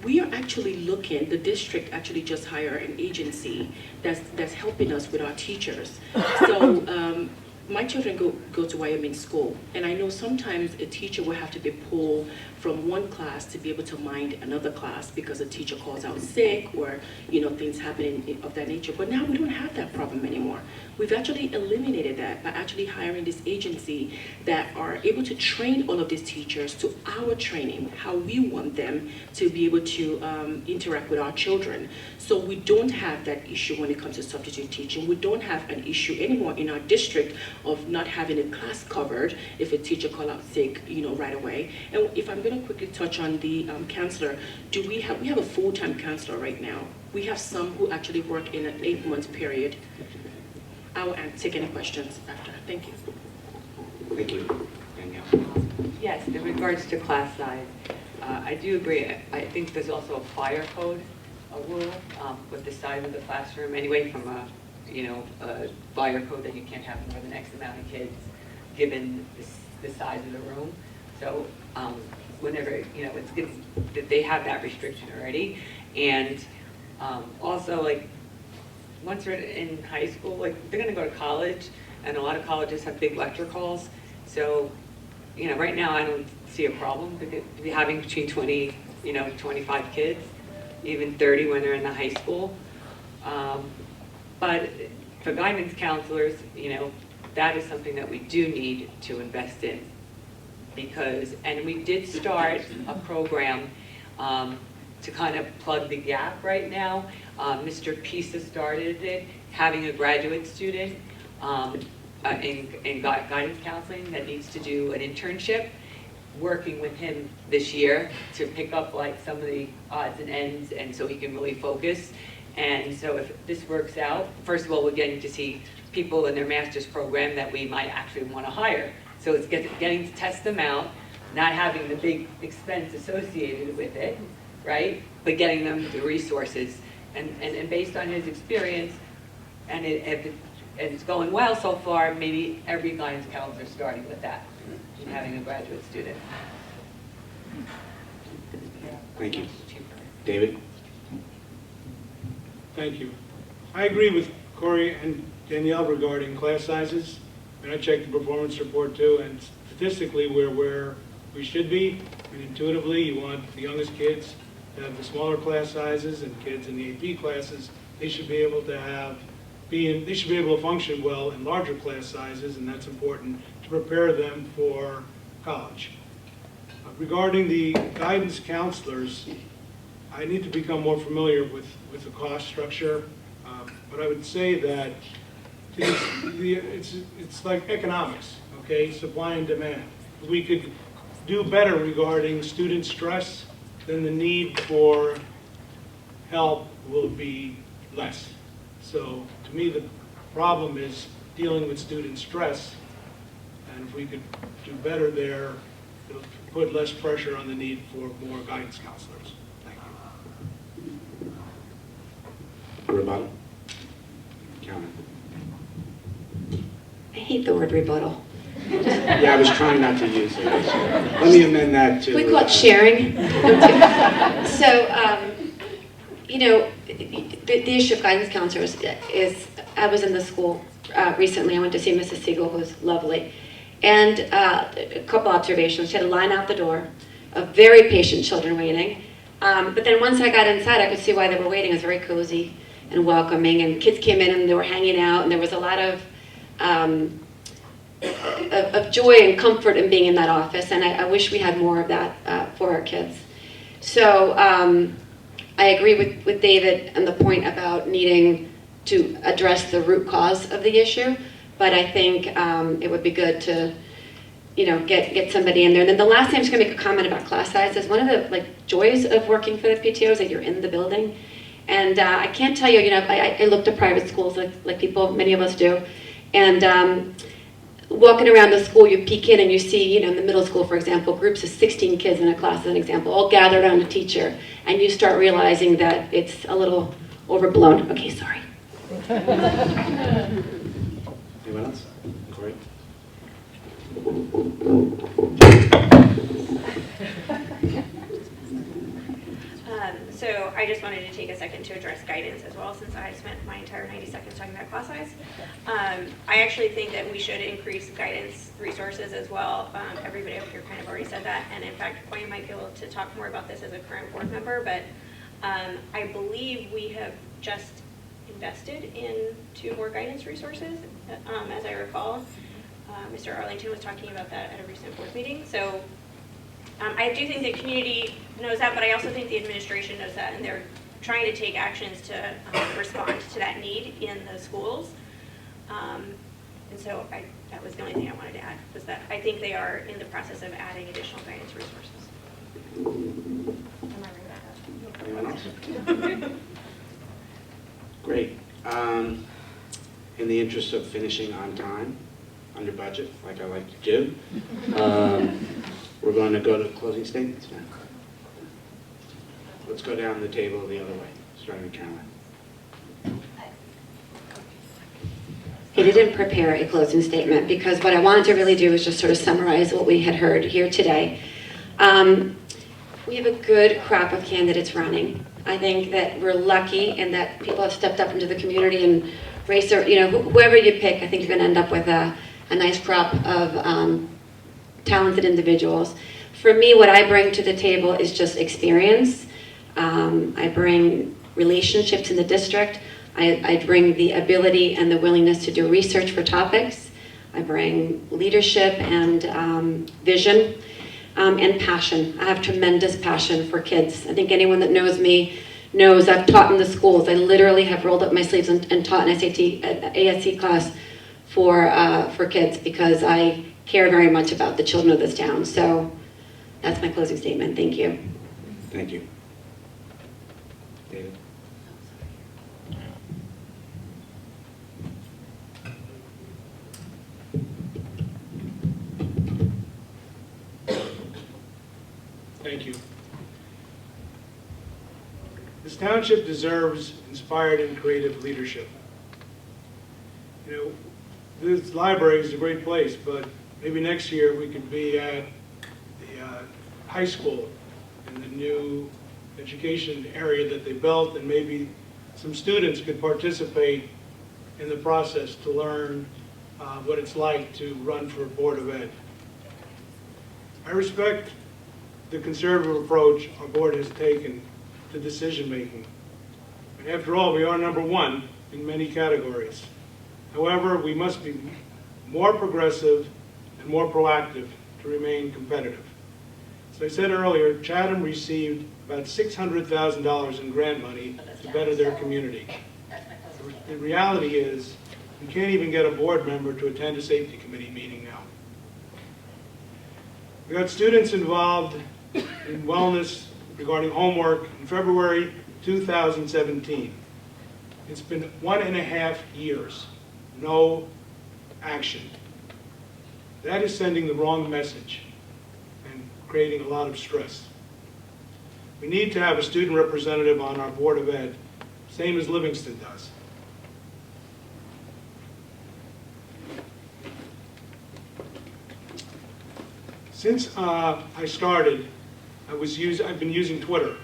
we are actually looking, the district actually just hired an agency that's helping us with our teachers. So my children go to Wyoming school, and I know sometimes a teacher will have to be pulled from one class to be able to mind another class because a teacher calls out sick or things happening of that nature. But now we don't have that problem anymore. We've actually eliminated that by actually hiring this agency that are able to train all of these teachers to our training, how we want them to be able to interact with our children. So we don't have that issue when it comes to substitute teaching. We don't have an issue anymore in our district of not having a class covered if a teacher call out sick, right away. And if I'm going to quickly touch on the counselor, we have a full-time counselor right now. We have some who actually work in an 8-month period. I will take any questions after. Thank you. Thank you. Danielle. Yes, in regards to class size, I do agree. I think there's also a fire code, a rule with the size of the classroom, anyway, from a fire code that you can't have more than X amount of kids, given the size of the room. So whenever, it's good that they have that restriction already. And also, like, once they're in high school, like, they're going to go to college, and a lot of colleges have big lecture calls. So, right now I don't see a problem to be having between 20, 25 kids, even 30 when they're in the high school. But for guidance counselors, that is something that we do need to invest in. And we did start a program to kind of plug the gap right now. Mr. Pisa started it, having a graduate student in guidance counseling that needs to do an internship, working with him this year to pick up like some of the odds and ends, and so he can really focus. And so if this works out, first of all, we're getting to see people in their master's program that we might actually want to hire. So it's getting to test them out, not having the big expense associated with it, right? But getting them the resources. And based on his experience, and it's going well so far, maybe every guidance counselor is starting with that, and having a graduate student. Thank you. David? Thank you. I agree with Corey and Danielle regarding class sizes. And I checked the performance report too, and statistically we're where we should be. And intuitively, you want the youngest kids to have the smaller class sizes, and kids in the AP classes, they should be able to they should be able to function well in larger class sizes, and that's important to prepare them for college. Regarding the guidance counselors, I need to become more familiar with the cost structure, but I would say that it's like economics, okay? Supply and demand. We could do better regarding student stress, then the need for help will be less. So to me, the problem is dealing with student stress, and if we could do better there, it'll put less pressure on the need for more guidance counselors. Thank you. Rebuttal? Karen? I hate the word rebuttal. Yeah, I was trying not to use it. Let me amend that to... We call it sharing. So, the issue of guidance counselors is, I was in the school recently. I went to see Mrs. Siegel, who's lovely. And a couple observations. She had a line out the door of very patient children waiting. But then once I got inside, I could see why they were waiting. It was very cozy and welcoming. And kids came in and they were hanging out. And there was a lot of joy and comfort in being in that office. And I wish we had more of that for our kids. So I agree with David on the point about needing to address the root cause of the issue. But I think it would be good to, get somebody in there. And then the last thing I'm just going to make a comment about class sizes. One of the joys of working for the PTO is that you're in the building. And I can't tell you, I looked at private schools like people, many of us do. And walking around the school, you peek in and you see, in the middle school, for example, groups of 16 kids in a class, as an example, all gathered around a teacher. And you start realizing that it's a little overblown. Okay, sorry. Anyone else? Corey? So I just wanted to take a second to address guidance as well, since I spent my entire 90 seconds talking about class size. I actually think that we should increase guidance resources as well. Everybody up here kind of already said that, and in fact, Quinn might be able to talk more about this as a current board member, but I believe we have just invested in 2 more guidance resources, as I recall. Mr. Arlington was talking about that at a recent board meeting. So I do think the community knows that, but I also think the administration knows that, and they're trying to take actions to respond to that need in the schools. And so that was the only thing I wanted to add, was that I think they are in the process of adding additional guidance resources. Am I right about that? Anyone else? Great. In the interest of finishing on time, under budget, like I like to do, we're going to go to closing statements now. Let's go down the table the other way, starting with Caroline. I didn't prepare a closing statement because what I wanted to really do is just sort of summarize what we had heard here today. We have a good crop of candidates running. I think that we're lucky in that people have stepped up into the community and raised their, whoever you pick, I think you're going to end up with a nice crop of talented individuals. For me, what I bring to the table is just experience. I bring relationships in the district. I bring the ability and the willingness to do research for topics. I bring leadership and vision and passion. I have tremendous passion for kids. I think anyone that knows me knows I've taught in the schools. I literally have rolled up my sleeves and taught an ASC class for kids because I care very much about the children of this town. So that's my closing statement. Thank you. Thank you. David? Thank you. This township deserves inspired and creative leadership. This library is a great place, but maybe next year we could be at the high school in the new education area that they built, and maybe some students could participate in the process to learn what it's like to run for a Board of Ed. I respect the conservative approach our board has taken to decision making. And after all, we are #1 in many categories. However, we must be more progressive and more proactive to remain competitive. As I said earlier, Chatham received about $600,000 in grant money to better their community. The reality is, we can't even get a board member to attend a safety committee meeting now. We got students involved in wellness regarding homework in February 2017. It's been 1.5 years, no action. That is sending the wrong message and creating a lot of stress. We need to have a student representative on our Board of Ed, same as Livingston does. Since I started, I've been using Twitter.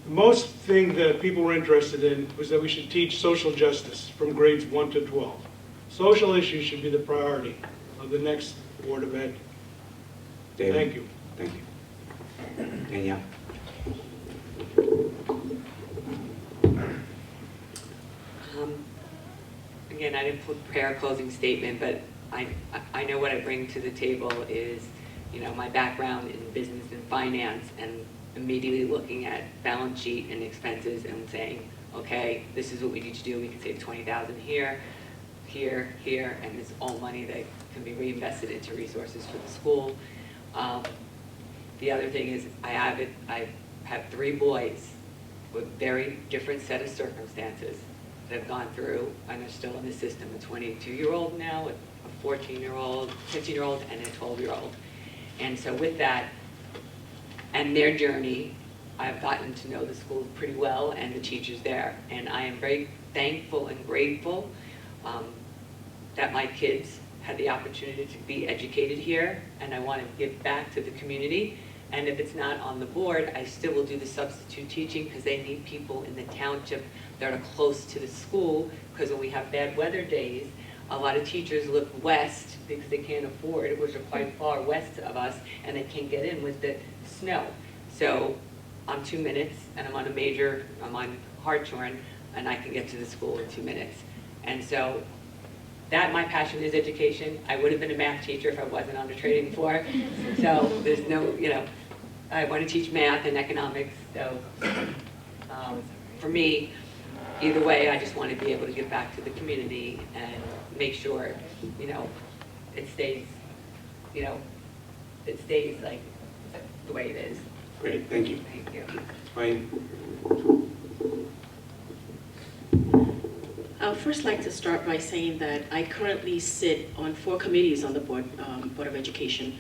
The most thing that people were interested in was that we should teach social justice from grades 1 to 12. Social issues should be the priority of the next Board of Ed. David? Thank you. Thank you. Danielle? Again, I didn't prepare a closing statement, but I know what I bring to the table is, my background in business and finance, and immediately looking at balance sheet and expenses and saying, okay, this is what we need to do. We can save $20,000 here, here, here, and it's all money that can be reinvested into resources for the school. The other thing is I have 3 boys with very different set of circumstances that have gone through and are still in the system. A 22-year-old now, a 14-year-old, 15-year-old, and a 12-year-old. And so with that and their journey, I've gotten to know the school pretty well and the teachers there. And I am very thankful and grateful that my kids had the opportunity to be educated here, and I want to give back to the community. And if it's not on the board, I still will do the substitute teaching because they need people in the township that are close to the school, because when we have bad weather days, a lot of teachers live west because they can't afford, which are quite far west of us, and they can't get in with the snow. So I'm 2 minutes, and I'm on Hartshorn, and I can get to the school in 2 minutes. And so my passion is education. I would have been a math teacher if I wasn't on the trading floor. So there's no, I want to teach math and economics. So for me, either way, I just want to be able to give back to the community and make sure, it stays, like the way it is. Great, thank you. Thank you. Wayne? I would first like to start by saying that I currently sit on 4 committees on the Board of Education.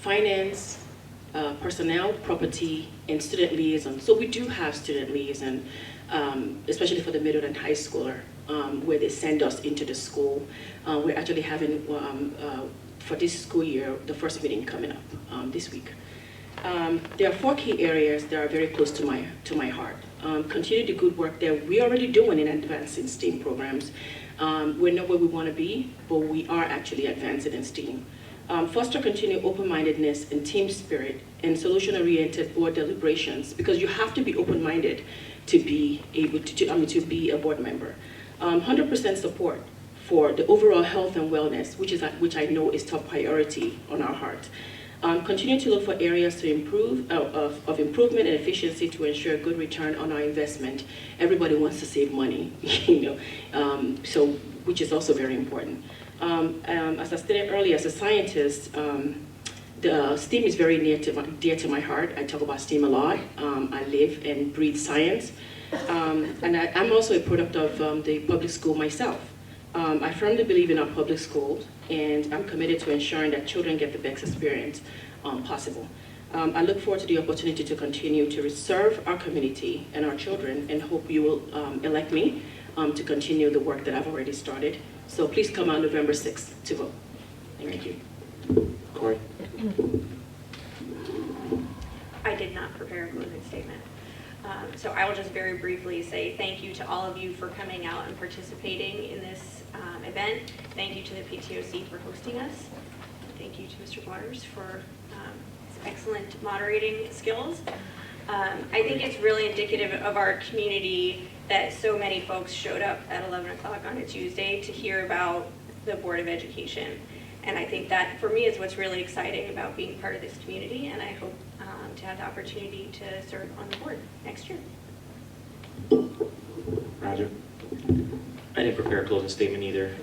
Finance, personnel, property, and student liaison. So we do have student liaison, especially for the middle and high schooler, where they send us into the school. We're actually having, for this school year, the first meeting coming up this week. There are 4 key areas that are very close to my heart. Continue the good work that we're already doing in advancing STEAM programs. We're not where we want to be, but we are actually advancing in STEAM. Foster continued open-mindedness and team spirit and solution-oriented board deliberations, because you have to be open-minded to be able to be a board member. 100% support for the overall health and wellness, which I know is top priority on our heart. Continue to look for areas to improve, of improvement and efficiency to ensure good return on our investment. Everybody wants to save money, so which is also very important. As I stated earlier, as a scientist, the STEAM is very dear to my heart. I talk about STEAM a lot. I live and breathe science. And I'm also a product of the public school myself. I firmly believe in our public schools, and I'm committed to ensuring that children get the best experience possible. I look forward to the opportunity to continue to serve our community and our children, and hope you will elect me to continue the work that I've already started. So please come on November 6th to vote. Thank you. Corey? I did not prepare a closing statement. So I will just very briefly say thank you to all of you for coming out and participating in this event. Thank you to the PTOC for hosting us. Thank you to Mr. Waters for his excellent moderating skills. I think it's really indicative of our community that so many folks showed up at 11 o'clock on a Tuesday to hear about the Board of Education. And I think that, for me, is what's really exciting about being part of this community, and I hope to have the opportunity to serve on the board next year. Roger? I didn't prepare a closing statement either,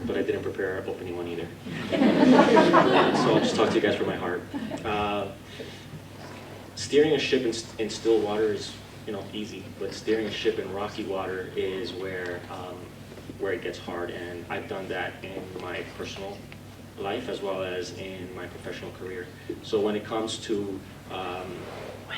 but I didn't prepare an opening one either. So I'll just talk to you guys from my heart. Steering a ship in still water is, easy, but steering a ship in rocky water is where it gets hard, and I've done that in my personal life as well as in my professional career. So when it comes to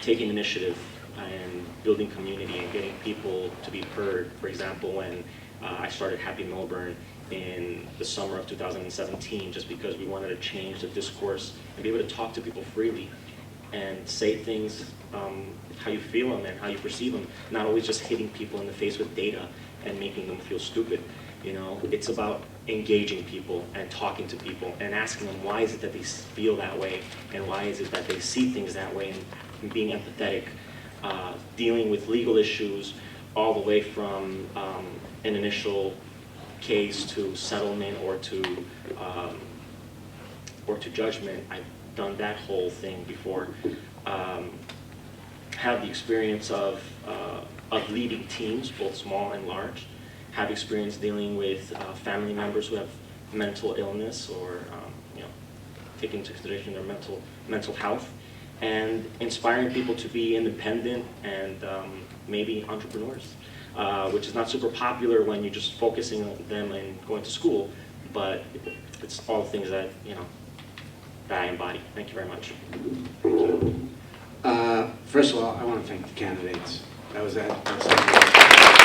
taking initiative and building community and getting people to be heard, for example, when I started Happy Millburn in the summer of 2017, just because we wanted to change the discourse and be able to talk to people freely and say things how you feel them and how you perceive them, not always just hitting people in the face with data and making them feel stupid. It's about engaging people and talking to people and asking them why is it that they feel that way and why is it that they see things that way, and being empathetic, dealing with legal issues all the way from an initial case to settlement or to judgment. I've done that whole thing before. Have the experience of leading teams, both small and large. Have experience dealing with family members who have mental illness or take into consideration their mental health, and inspiring people to be independent and maybe entrepreneurs, which is not super popular when you're just focusing on them and going to school, but it's all things that that I embody. Thank you very much. Thank you. First of all, I want to thank the candidates. That was that.